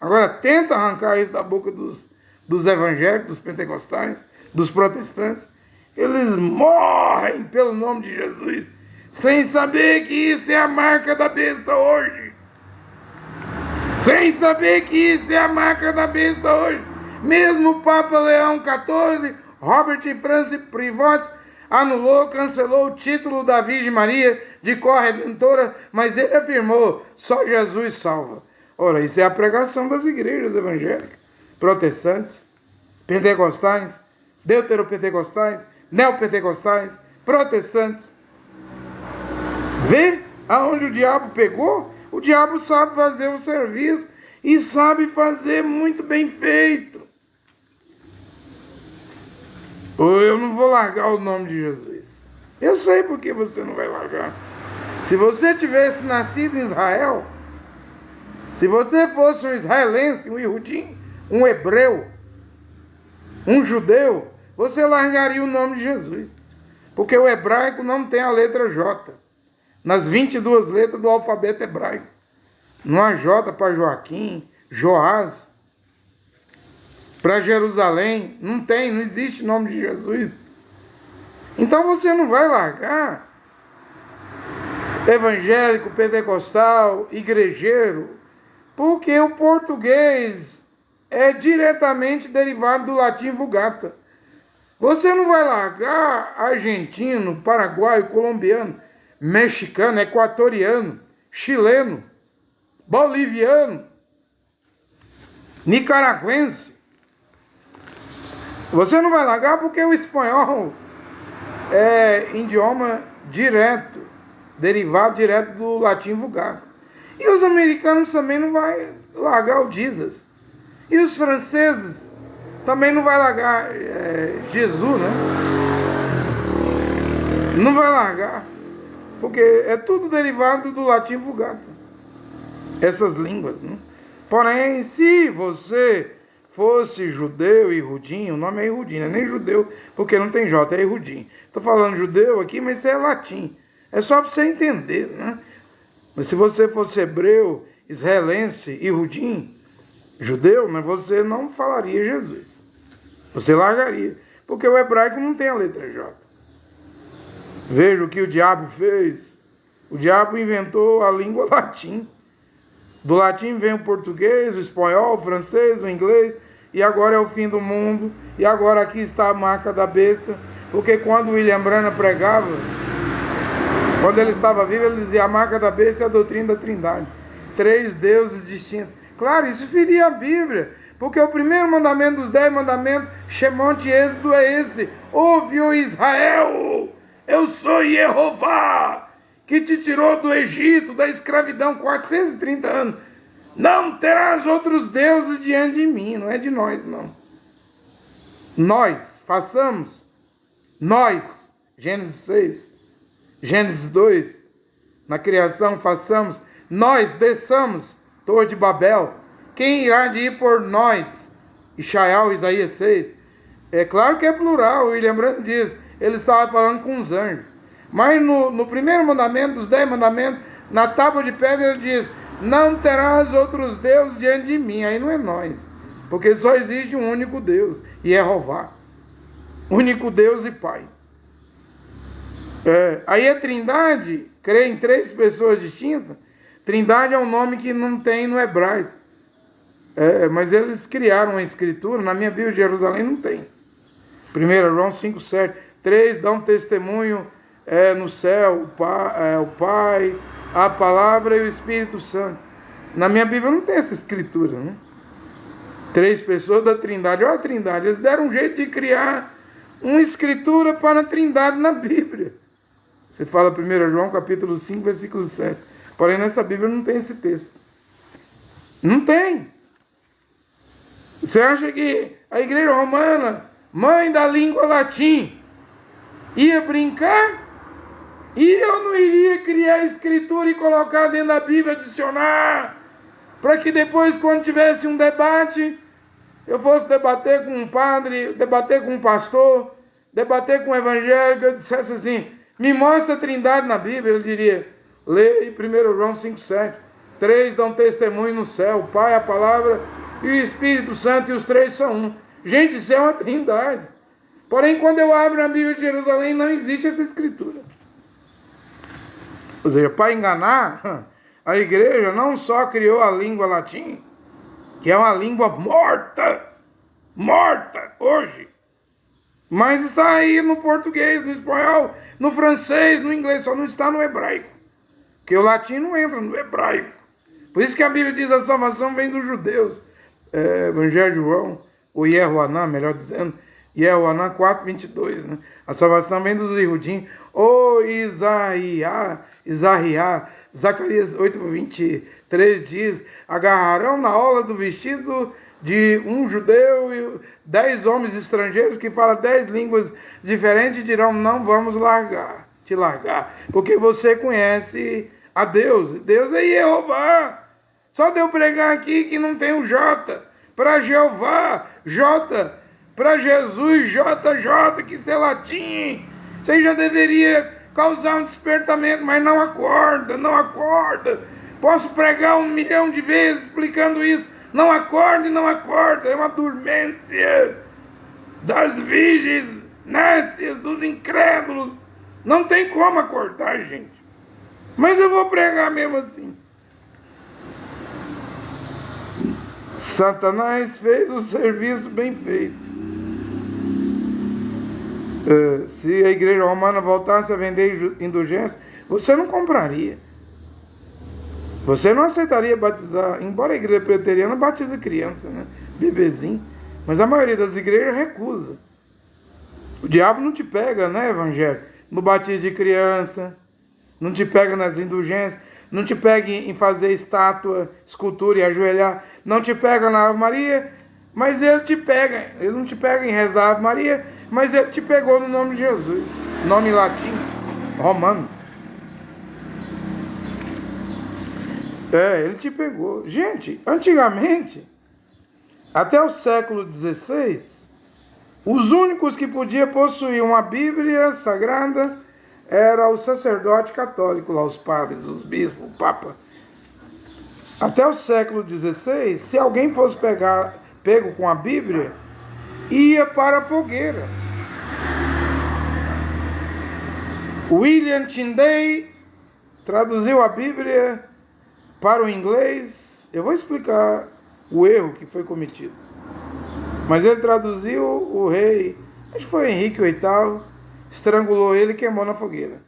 Agora, tenta arrancar isso da boca dos evangélicos, dos pentecostais, dos protestantes. Eles morrem pelo nome de Jesus, sem saber que isso é a marca da besta hoje. Sem saber que isso é a marca da besta hoje. Mesmo o Papa Leão XIV, Robert Francis Prevost, anulou, cancelou o título da Virgem Maria de corredentora, mas ele afirmou: só Jesus salva. Ora, isso é a pregação das igrejas evangélicas, protestantes, pentecostais, deuteropentecostais, neopentecostais, protestantes. Vê aonde o diabo pegou? O diabo sabe fazer o serviço e sabe fazer muito bem feito. Eu não vou largar o nome de Jesus. Eu sei por que você não vai largar. Se você tivesse nascido em Israel, se você fosse um israelense, um iudim, um hebreu, um judeu, você largaria o nome de Jesus. Porque o hebraico não tem a letra J. Nas 22 letras do alfabeto hebraico. Não há J para Joaquim, Joás. Para Jerusalém, não existe nome de Jesus. Então você não vai largar evangélico, pentecostal, igrejeiro, porque o português é diretamente derivado do latim vulgata. Você não vai largar argentino, paraguaio, colombiano, mexicano, equatoriano, chileno, boliviano, nicaragüense. Você não vai largar porque o espanhol é idioma direto, derivado direto do latim vulgar. E os americanos também não vão largar o Jesus. E os franceses também não vão largar Jesus, né? Não vai largar. Porque é tudo derivado do latim vulgata. Essas línguas, né? Porém, se você fosse judeu e Irudim, o nome é Irudim, não é nem judeu, porque não tem J, é Irudim. Estou falando judeu aqui, mas isso é latim. É só para você entender, né? Mas se você fosse hebreu, israelense, Irudim, judeu, né, você não falaria Jesus. Você largaria. Porque o hebraico não tem a letra J. Veja o que o diabo fez. O diabo inventou a língua latim. Do latim vem o português, o espanhol, o francês, o inglês, e agora é o fim do mundo, e agora aqui está a marca da besta, porque quando William Branham pregava, quando ele estava vivo, ele dizia: a marca da besta é a doutrina da Trindade, 3 deuses distintos. Claro, isso feria a Bíblia, porque o primeiro mandamento dos 10 mandamentos, Shemonte Êxodo, é esse: ouve, ó Israel, eu sou Jeová, que te tirou do Egito, da escravidão, 430 anos. Não terás outros deuses diante de mim. Não é de nós, não. Nós, façamos. Nós, Gênesis 6, Gênesis 2. na criação, façamos, nós desçamos, Torre de Babel. Quem irá de ir por nós? Ishaial, Isaías 6. É claro que é plural, William Brandt diz, ele estava falando com os anjos. Mas no primeiro mandamento, dos 10 mandamentos, na tábua de pedra ele diz, não terás outros deuses diante de mim. Aí não é nós, porque só existe um único Deus, e é Jeová, único Deus e Pai. Aí a Trindade, crê em 3 pessoas distintas. Trindade é um nome que não tem no hebraico. Mas eles criaram uma escritura, na minha Bíblia de Jerusalém não tem. 1 João 5,7. 3 dão testemunho no céu, o Pai, a Palavra e o Espírito Santo. Na minha Bíblia não tem essa escritura, né? 3 pessoas da Trindade. Olha a Trindade, eles deram um jeito de criar uma escritura para a Trindade na Bíblia. Você fala 1 João capítulo 5, versículo 7. Porém, nessa Bíblia não tem esse texto. Não tem. Você acha que a igreja romana, mãe da língua latim, ia brincar? E eu não iria criar escritura e colocar dentro da Bíblia, adicionar, para que depois, quando tivesse um debate, eu fosse debater com um padre, debater com um pastor, debater com um evangélico, eu dissesse assim, me mostra a Trindade na Bíblia, ele diria, lê 1 João 5,7. 3 dão testemunho no céu, o Pai, a Palavra e o Espírito Santo, e os 3 são um. Gente, isso é uma Trindade. Porém, quando eu abro a Bíblia de Jerusalém, não existe essa escritura. Ou seja, para enganar, a igreja não só criou a língua latim, que é uma língua morta hoje, mas está aí no português, no espanhol, no francês, no inglês, só não está no hebraico, porque o latim não entra no hebraico. Por isso que a Bíblia diz a salvação vem dos judeus. Evangelho de João, ou Yehoanã, melhor dizendo, Yehoanã 4:22, né? A salvação vem dos Iudim. Ou Isaías, Zacarias 8:23 diz, agarrarão na orla do vestido de um judeu e 10 homens estrangeiros que falam 10 línguas diferentes e dirão, não vamos te largar, porque você conhece a Deus. Deus é Jeová. Só de eu pregar aqui que não tem o J, para Jeová, J, para Jesus, JJ, que isso é latim. Você já deveria causar um despertamento, mas não acorda. Posso pregar 1 milhão de vezes explicando isso. Não acorda, é uma dormência das virgens nécias, dos incrédulos. Não tem como acordar, gente. Mas eu vou pregar mesmo assim. Satanás fez o serviço bem feito. Se a igreja romana voltasse a vender indulgência, você não compraria. Você não aceitaria batizar, embora a igreja preteriana batiza criança, né? Bebezinho. Mas a maioria das igrejas recusa. O diabo não te pega, né, evangelho? No batismo de criança, não te pega nas indulgências, não te pega em fazer estátua, escultura e ajoelhar, não te pega na Ave Maria, mas ele te pega. Ele não te pega em rezar a Ave Maria, mas ele te pegou no nome de Jesus, nome latim, romano. Ele te pegou. Gente, antigamente, até o século XVI, os únicos que podiam possuir uma Bíblia sagrada era o sacerdote católico, lá os padres, os bispos, o papa. Até o século XVI, se alguém fosse pego com a Bíblia, ia para a fogueira. William Tyndale traduziu a Bíblia para o inglês. Eu vou explicar o erro que foi cometido. Mas ele traduziu o rei, acho que foi Henrique VIII, estrangulou ele e queimou na fogueira.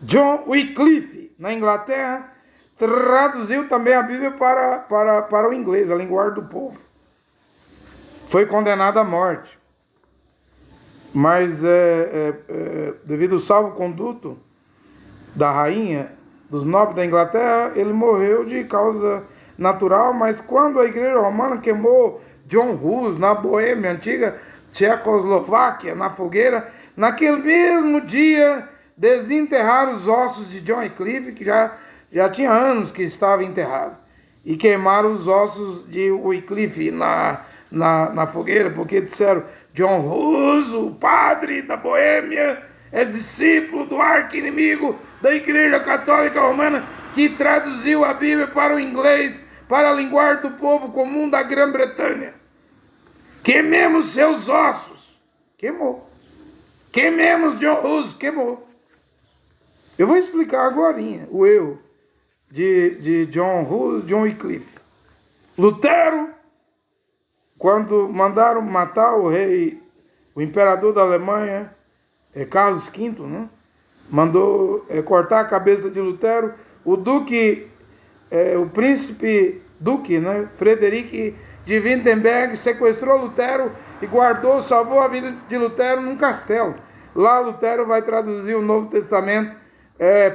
John Wycliffe, na Inglaterra, traduziu também a Bíblia para o inglês, a linguagem do povo. Foi condenado à morte. Mas devido ao salvo-conduto da rainha, dos nobres da Inglaterra, ele morreu de causa natural, mas quando a igreja romana queimou John Hus na Boêmia, antiga Tchecoslováquia, na fogueira, naquele mesmo dia desenterrar os ossos de John Wycliffe, que já tinha anos que estava enterrado, e queimaram os ossos de Wycliffe na fogueira, porque disseram: John Hus, o padre da Boêmia, é discípulo do arqui-inimigo da Igreja Católica Romana, que traduziu a Bíblia para o inglês, para a linguagem do povo comum da Grã-Bretanha. Queimemos seus ossos. Queimou. Queimemos John Hus. Queimou. Eu vou explicar agora o erro de John Hus, John Wycliffe. Lutero, quando mandaram matar o rei, o imperador da Alemanha, Carlos V, né? Mandou cortar a cabeça de Lutero. O duque, o príncipe duque, né? Frederico de Wittenberg, sequestrou Lutero e guardou, salvou a vida de Lutero num castelo. Lá Lutero vai traduzir o Novo Testamento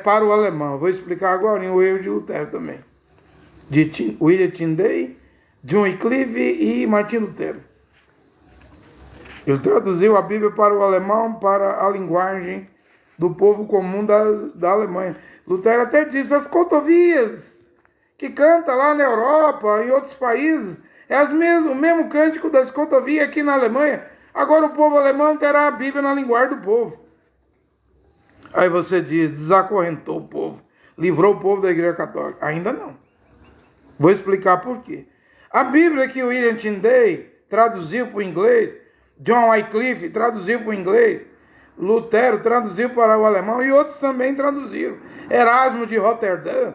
para o alemão. Vou explicar agora o erro de Lutero também. De William Tyndale, John Wycliffe e Martim Lutero. Ele traduziu a Bíblia para o alemão, para a linguagem do povo comum da Alemanha. Lutero até disse: as cotovias que canta lá na Europa, em outros países, é o mesmo cântico das cotovias aqui na Alemanha. Agora o povo alemão terá a Bíblia na linguagem do povo. Aí você diz: desacorrentou o povo, livrou o povo da Igreja Católica. Ainda não. Vou explicar por quê. A Bíblia que William Tyndale traduziu para o inglês, John Wycliffe traduziu para o inglês, Lutero traduziu para o alemão e outros também traduziram. Erasmo de Roterdã,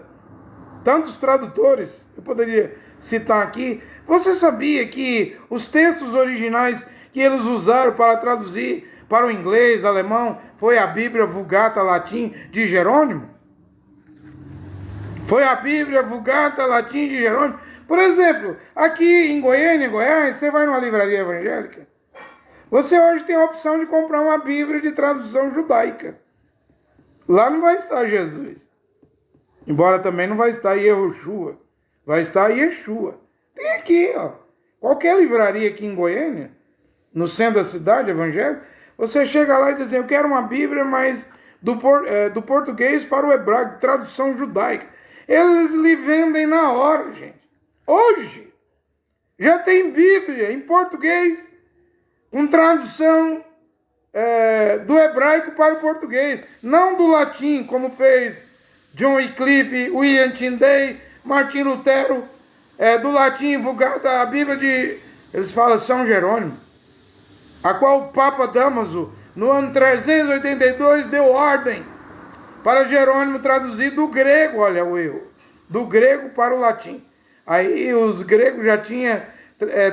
tantos tradutores, eu poderia citar aqui. Você sabia que os textos originais que eles usaram para traduzir para o inglês, alemão, foi a Bíblia Vulgata Latim de Jerônimo? Foi a Bíblia Vulgata Latim de Jerônimo. Por exemplo, aqui em Goiânia, Goiás, você vai numa livraria evangélica, você hoje tem a opção de comprar uma Bíblia de tradução judaica. Lá não vai estar Jesus. Embora também não vai estar Yehoshua. Vai estar Yeshua. Tem aqui, ó. Qualquer livraria aqui em Goiânia, no centro da cidade evangélica, você chega lá e diz assim: eu quero uma Bíblia, mas do português para o hebraico, tradução judaica. Eles lhe vendem na hora, gente. Hoje, já tem Bíblia em português, com tradução do hebraico para o português, não do latim, como fez John Wycliffe, William Tyndale, Martim Lutero, do latim vulgata a Bíblia de, eles falam, São Jerônimo, a qual o Papa Damaso, no ano 382, deu ordem para Jerônimo traduzir do grego, olha o erro, do grego para o latim. Aí os gregos já tinham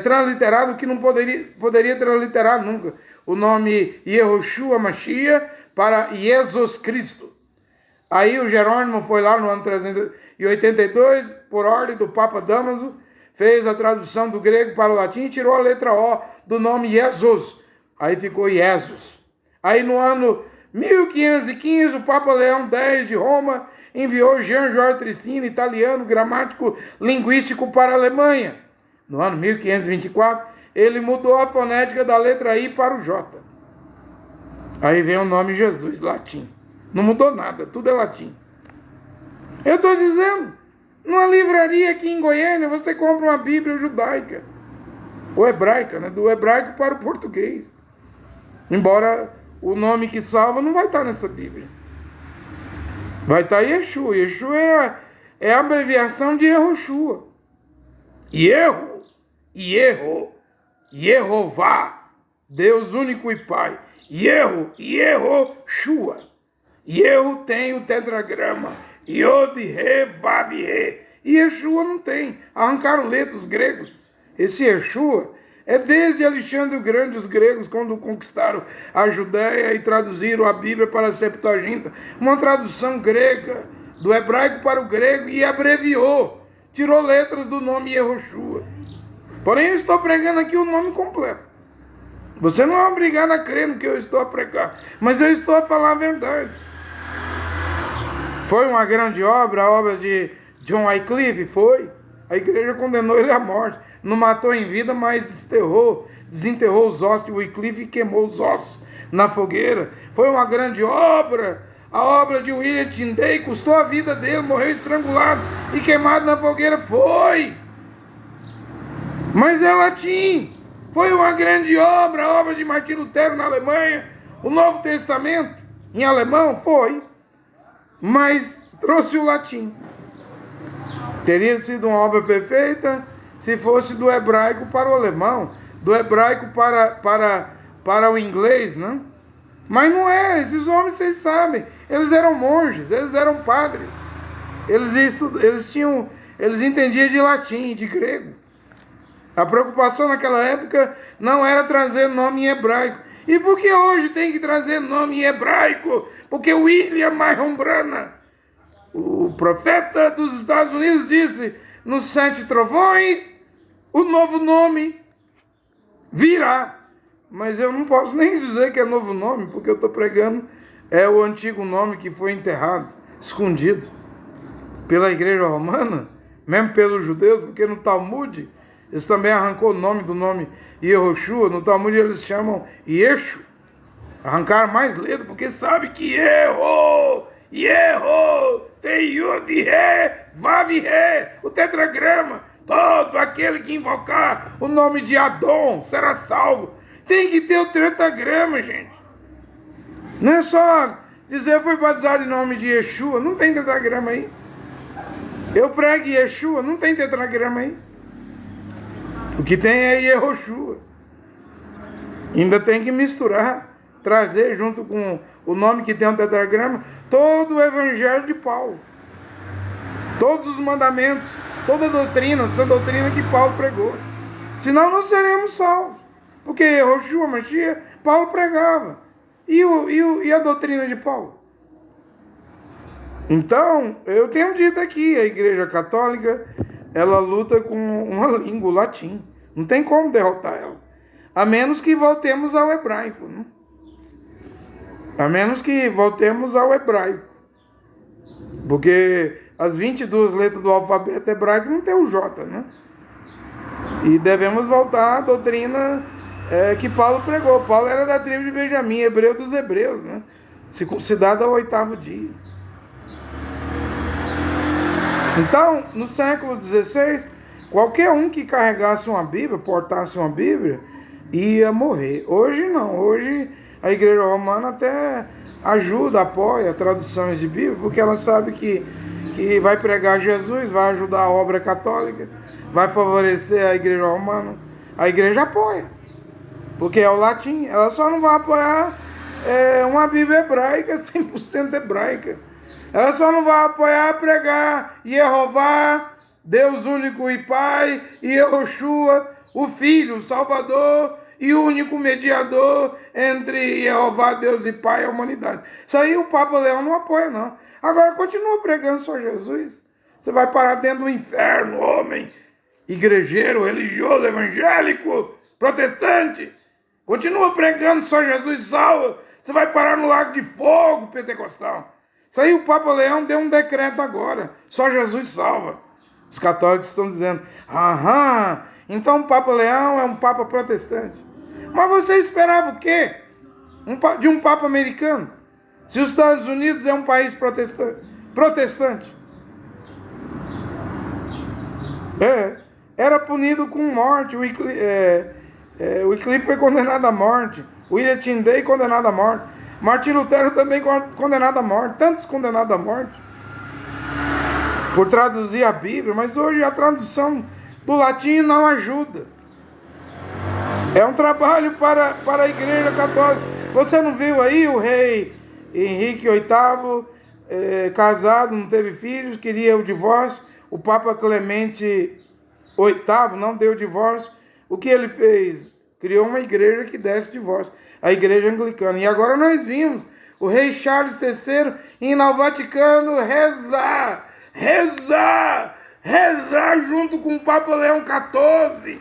transliterado o que não poderia transliterar nunca. O nome Yehoshua Mashiach para Jesus Cristo. Aí o Jerônimo foi lá no ano 382, por ordem do Papa Damaso, fez a tradução do grego para o latim e tirou a letra O do nome Jesus. Aí ficou Jesus. Aí no ano 1515, o Papa Leão X de Roma enviou Jean-Georges Tricini, italiano, gramático, linguístico, para a Alemanha. No ano 1524, ele mudou a fonética da letra I para o J. Aí vem o nome Jesus, latim. Não mudou nada, tudo é latim. Eu estou dizendo, numa livraria aqui em Goiânia, você compra uma Bíblia judaica, ou hebraica, né? Do hebraico para o português. Embora o nome que salva não vai estar nessa Bíblia. Vai estar Yeshua. Yeshua é a abreviação de Yehoshua. Yehová, Deus único e Pai. Yehoshua. Yehu tem o tetragrama. Yod, Re, Vav, Re. E Yeshua não tem. Arrancaram letras, os gregos. Esse Yeshua é desde Alexandre o Grande, os gregos, quando conquistaram a Judéia e traduziram a Bíblia para a Septuaginta. Uma tradução grega, do hebraico para o grego, e abreviou. Tirou letras do nome Yehoshua. Porém, eu estou pregando aqui o nome completo. Você não é obrigado a crer no que eu estou a pregar, mas eu estou a falar a verdade. Foi uma grande obra, a obra de John Wycliffe? Foi. A igreja condenou ele à morte. Não matou em vida, mas desenterrou os ossos de Wycliffe e queimou os ossos na fogueira. Foi uma grande obra. a obra de William Tyndale, custou a vida dele, morreu estrangulado e queimado na fogueira. Foi! Mas é latim. Foi uma grande obra, a obra de Martim Lutero na Alemanha. O Novo Testamento, em alemão, foi. Mas trouxe o latim. Teria sido uma obra perfeita se fosse do hebraico para o alemão, do hebraico para o inglês, né? Mas não é. Esses homens, vocês sabem, eles eram monges, eles eram padres. Eles entendiam de latim, de grego. A preocupação naquela época não era trazer nome em hebraico. E por que hoje tem que trazer nome em hebraico? Porque William Marion Branham, o profeta dos Estados Unidos, disse: nos 7 trovões, o novo nome virá. Mas eu não posso nem dizer que é novo nome, porque eu estou pregando o antigo nome que foi enterrado, escondido pela igreja romana, mesmo pelos judeus, porque no Talmud eles também arrancou o nome do nome Yehoshua. No Talmud eles chamam Yeshu. Arrancaram mais letra, porque sabe que Yeho, tem Yud, Re, Vav, Re, o tetragrama. Todo aquele que invocar o nome de Adon será salvo. Tem que ter o tetragrama, gente. Não é só dizer foi batizado em nome de Yeshua. Não tem tetragrama aí. Eu prego Yeshua, não tem tetragrama aí. O que tem é Yehoshua. Ainda tem que misturar, trazer junto com o nome que tem o tetragrama, todo o evangelho de Paulo. Todos os mandamentos, toda a doutrina, essa doutrina que Paulo pregou. Senão não seremos salvos. Porque Yehoshua, Mashiach, Paulo pregava. E a doutrina de Paulo? Então, eu tenho dito aqui, a Igreja Católica, ela luta com uma língua, o latim. Não tem como derrotar ela. A menos que voltemos ao hebraico, né? A menos que voltemos ao hebraico. Porque as 22 letras do alfabeto hebraico não tem o J, né? E devemos voltar à doutrina que Paulo pregou. Paulo era da tribo de Benjamim, hebreu dos hebreus, né? Circuncidado ao 8º dia. Então, no século XVI, qualquer um que carregasse uma Bíblia, portasse uma Bíblia, ia morrer. Hoje não. Hoje a Igreja Romana até ajuda, apoia traduções de Bíblia, porque ela sabe que vai pregar Jesus, vai ajudar a obra católica, vai favorecer a Igreja Romana. A Igreja apoia, porque é o latim. Ela só não vai apoiar uma Bíblia hebraica, 100% hebraica. Ela só não vai apoiar pregar Yehová, Deus único e Pai, e Yehoshua, o Filho, o Salvador e o único mediador entre Yehová, Deus e Pai e a humanidade. Isso aí o Papa Leão não apoia, não. Agora continua pregando só Jesus. Você vai parar dentro do inferno, homem, igrejeiro, religioso, evangélico, protestante. Continua pregando só Jesus salva. Você vai parar no lago de fogo, pentecostal. Isso aí o Papa Leão deu um decreto agora. Só Jesus salva. Os católicos estão dizendo: aham, então o Papa Leão é um Papa protestante. Mas você esperava o quê? De um Papa americano? Se os Estados Unidos é um país protestante. Era punido com morte. O Wycliffe foi condenado à morte. William Tyndale condenado à morte. Martim Lutero também condenado à morte. Tantos condenados à morte por traduzir a Bíblia. Mas hoje a tradução do latim não ajuda. É um trabalho para a Igreja Católica. Você não viu aí o rei Henrique VIII, casado, não teve filhos, queria o divórcio. O Papa Clemente VIII não deu divórcio. O que ele fez? Criou uma igreja que desse divórcio, a igreja anglicana. E agora nós vimos o rei Charles III indo ao Vaticano rezar junto com o Papa Leão XIV.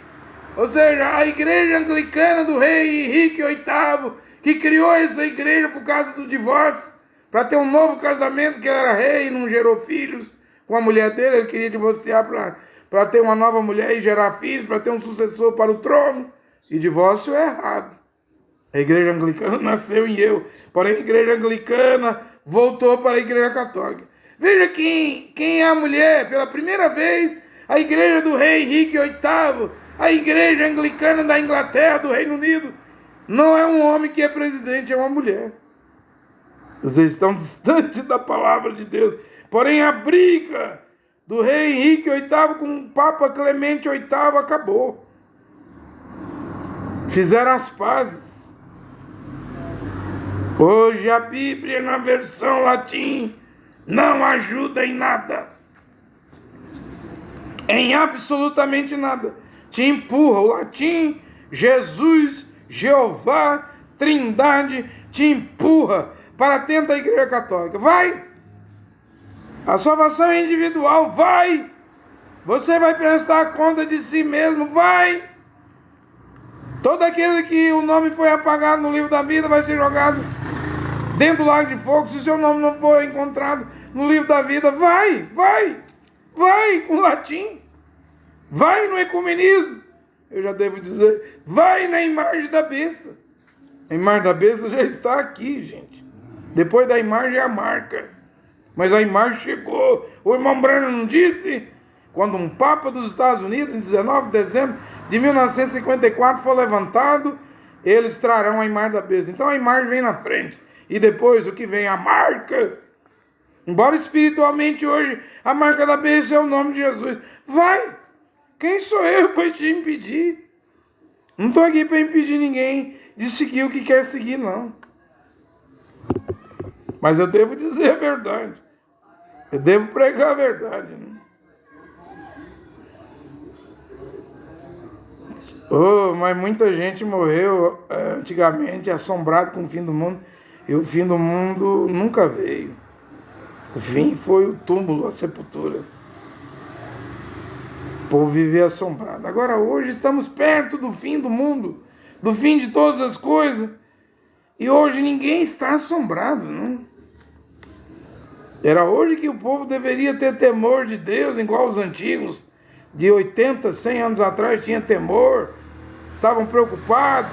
Ou seja, a igreja anglicana do rei Henrique VIII, que criou essa igreja por causa do divórcio, para ter um novo casamento, que ele era rei e não gerou filhos com a mulher dele. Ele queria divorciar para ter uma nova mulher e gerar filhos, para ter um sucessor para o trono. E divórcio é errado. A igreja anglicana nasceu em eu, porém a igreja anglicana voltou para a igreja católica. Veja quem é a mulher. Pela primeira vez, a igreja do rei Henrique VIII, a igreja anglicana da Inglaterra, do Reino Unido, não é um homem que é presidente, é uma mulher. Vocês estão distantes da palavra de Deus. Porém, a briga do rei Henrique VIII com o Papa Clemente VIII acabou. Fizeram as pazes. Hoje a Bíblia, na versão latim, não ajuda em nada. Em absolutamente nada. Te empurra. O latim, Jesus, Jeová, Trindade, te empurra para dentro da igreja católica. Vai! A salvação é individual. Vai! Você vai prestar conta de si mesmo. Vai! Todo aquele que o nome foi apagado no livro da vida vai ser jogado dentro do lago de fogo. Se seu nome não for encontrado no livro da vida, vai com o latim, vai no ecumenismo, eu já devo dizer, vai na imagem da besta. A imagem da besta já está aqui, gente. Depois da imagem é a marca, mas a imagem chegou. O irmão Branham não disse, quando um Papa dos Estados Unidos, em 19 de dezembro de 1954, for levantado, eles trarão a imagem da besta. Então a imagem vem na frente. E depois o que vem? A marca. Embora espiritualmente hoje a marca da besta é o nome de Jesus. Vai! Quem sou eu para te impedir? Não estou aqui para impedir ninguém de seguir o que quer seguir, não. Mas eu devo dizer a verdade. Eu devo pregar a verdade. Né? Oh, mas muita gente morreu antigamente assombrado com o fim do mundo. E o fim do mundo nunca veio. O fim foi o túmulo, a sepultura. O povo vivia assombrado. Agora hoje estamos perto do fim do mundo, do fim de todas as coisas. E hoje ninguém está assombrado, não? Era hoje que o povo deveria ter temor de Deus, igual os antigos, de 80, 100 anos atrás tinha temor, estavam preocupados.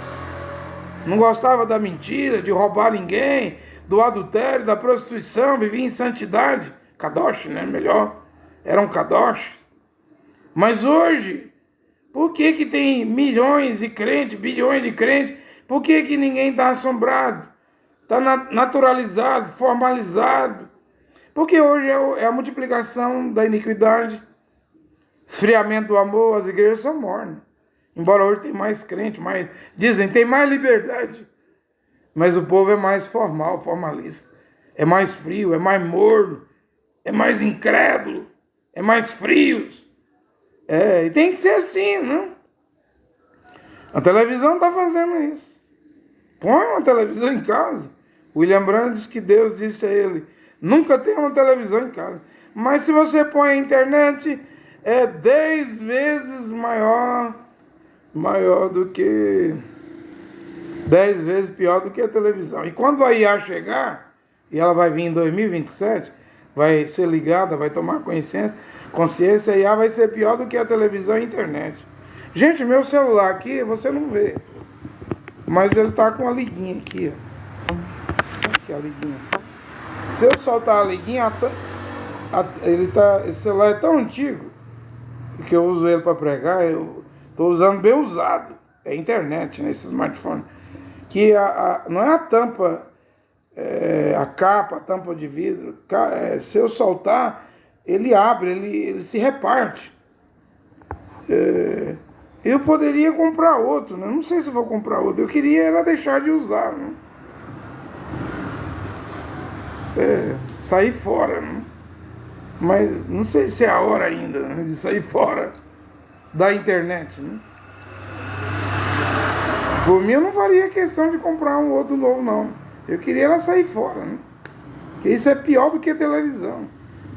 Não gostava da mentira, de roubar ninguém, do adultério, da prostituição, vivia em santidade. Kadosh, né? Melhor. Eram Kadosh. Mas hoje, por que tem milhões de crentes, bilhões de crentes? Por que ninguém está assombrado? Está naturalizado, formalizado. Porque hoje é a multiplicação da iniquidade, esfriamento do amor, as igrejas são mornas. Embora hoje tem mais crente, dizem, tem mais liberdade. Mas o povo é mais formal, formalista. É mais frio, é mais morno, é mais incrédulo, é mais frio. E tem que ser assim, não? A televisão está fazendo isso. Põe uma televisão em casa. William Branham diz que Deus disse a ele, nunca tenha uma televisão em casa. Mas se você põe a internet, é 10 vezes maior do que 10 vezes pior do que a televisão. E quando a IA chegar, e ela vai vir em 2027, vai ser ligada, vai tomar consciência, a IA vai ser pior do que a televisão e a internet. Gente, meu celular aqui, você não vê, mas ele tá com a liguinha aqui, ó. Aqui a liguinha. Se eu soltar a liguinha, esse celular é tão antigo que eu uso ele para pregar, eu estou usando bem usado. É internet, né, esse smartphone. Que não é a tampa, a capa, a tampa de vidro. Se eu soltar, ele abre, ele se reparte. Eu poderia comprar outro, né? Não sei se vou comprar outro. Eu queria era deixar de usar, né? Sair fora, né? Mas não sei se é a hora ainda, né, de sair fora da internet, né? Por mim eu não faria questão de comprar um outro novo, não. Eu queria ela sair fora, né? Porque isso é pior do que a televisão.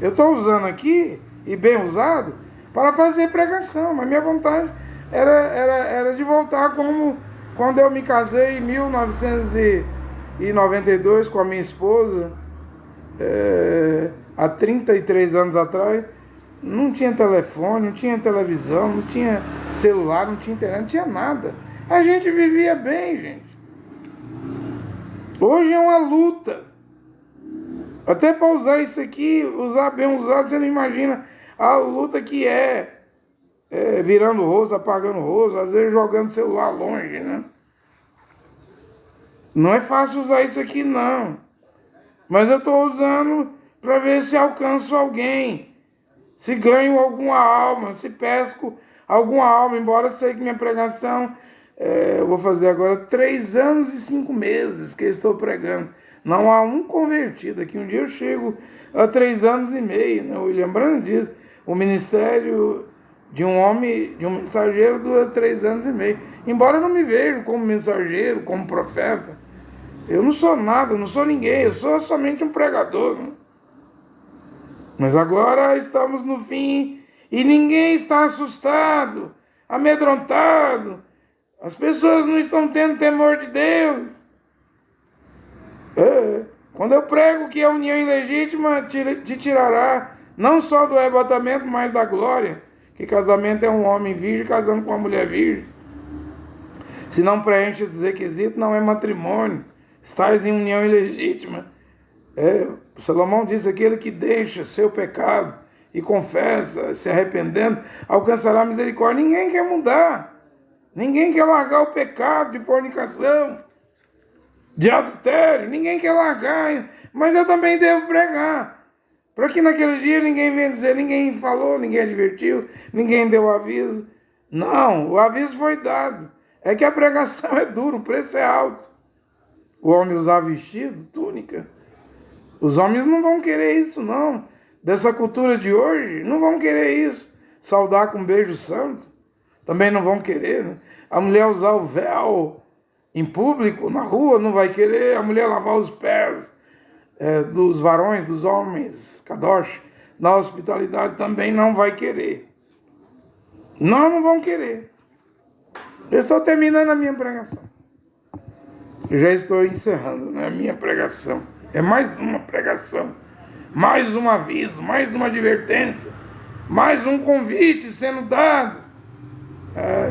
Eu estou usando aqui, e bem usado, para fazer pregação, mas minha vontade era de voltar como quando eu me casei em 1992 com a minha esposa, há 33 anos atrás. Não tinha telefone, não tinha televisão, não tinha celular, não tinha internet, não tinha nada. A gente vivia bem, gente. Hoje é uma luta. Até para usar isso aqui, usar bem usado, você não imagina a luta que virando o rosto, apagando o rosto, às vezes jogando o celular longe, né? Não é fácil usar isso aqui, não. Mas eu estou usando para ver se alcanço alguém, se ganho alguma alma, se pesco alguma alma, embora sei que minha pregação, eu vou fazer agora 3 anos e 5 meses que eu estou pregando. Não há um convertido aqui. Um dia eu chego a 3 anos e meio, né? O William Branham diz, o ministério de um homem, de um mensageiro, dura 3 anos e meio. Embora eu não me veja como mensageiro, como profeta, eu não sou nada, não sou ninguém, eu sou somente um pregador, né? Mas agora estamos no fim e ninguém está assustado, amedrontado. As pessoas não estão tendo temor de Deus. Quando eu prego que a união ilegítima te tirará não só do arrebatamento, mas da glória, que casamento é um homem virgem casando com uma mulher virgem. Se não preenche esses requisitos, não é matrimônio. Estás em união ilegítima. Salomão diz: aquele que deixa seu pecado e confessa, se arrependendo, alcançará misericórdia. Ninguém quer mudar. Ninguém quer largar o pecado de fornicação, de adultério. Ninguém quer largar. Mas eu também devo pregar, para que naquele dia ninguém venha dizer: ninguém falou, ninguém advertiu, ninguém deu aviso. Não, o aviso foi dado. É que a pregação é dura, o preço é alto. O homem usar vestido, túnica. Os homens não vão querer isso, não. Dessa cultura de hoje, não vão querer isso. Saudar com beijo santo, também não vão querer, né? A mulher usar o véu em público, na rua, não vai querer. A mulher lavar os pés dos varões, dos homens, kadosh, na hospitalidade, também não vai querer. Não vão querer. Eu estou terminando a minha pregação. Eu já estou encerrando, né, a minha pregação. É mais uma pregação, mais um aviso, mais uma advertência, mais um convite sendo dado.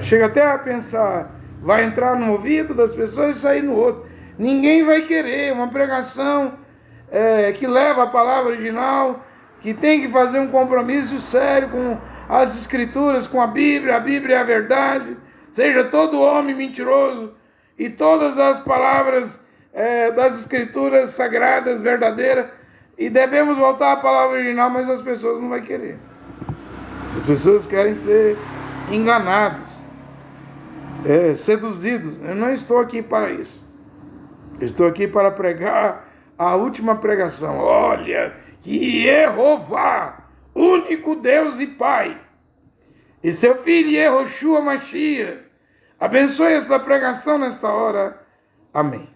Chega até a pensar, vai entrar no ouvido das pessoas e sair no outro. Ninguém vai querer uma pregação que leva a palavra original, que tem que fazer um compromisso sério com as escrituras, com a Bíblia é a verdade. Seja todo homem mentiroso e todas as palavras das escrituras sagradas, verdadeiras, e devemos voltar à palavra original, mas as pessoas não vão querer. As pessoas querem ser enganados, seduzidos. Eu não estou aqui para isso. Eu estou aqui para pregar a última pregação. Olha, que Jeová, único Deus e Pai, e seu filho Yehoshua Mashiach, abençoe esta pregação nesta hora. Amém.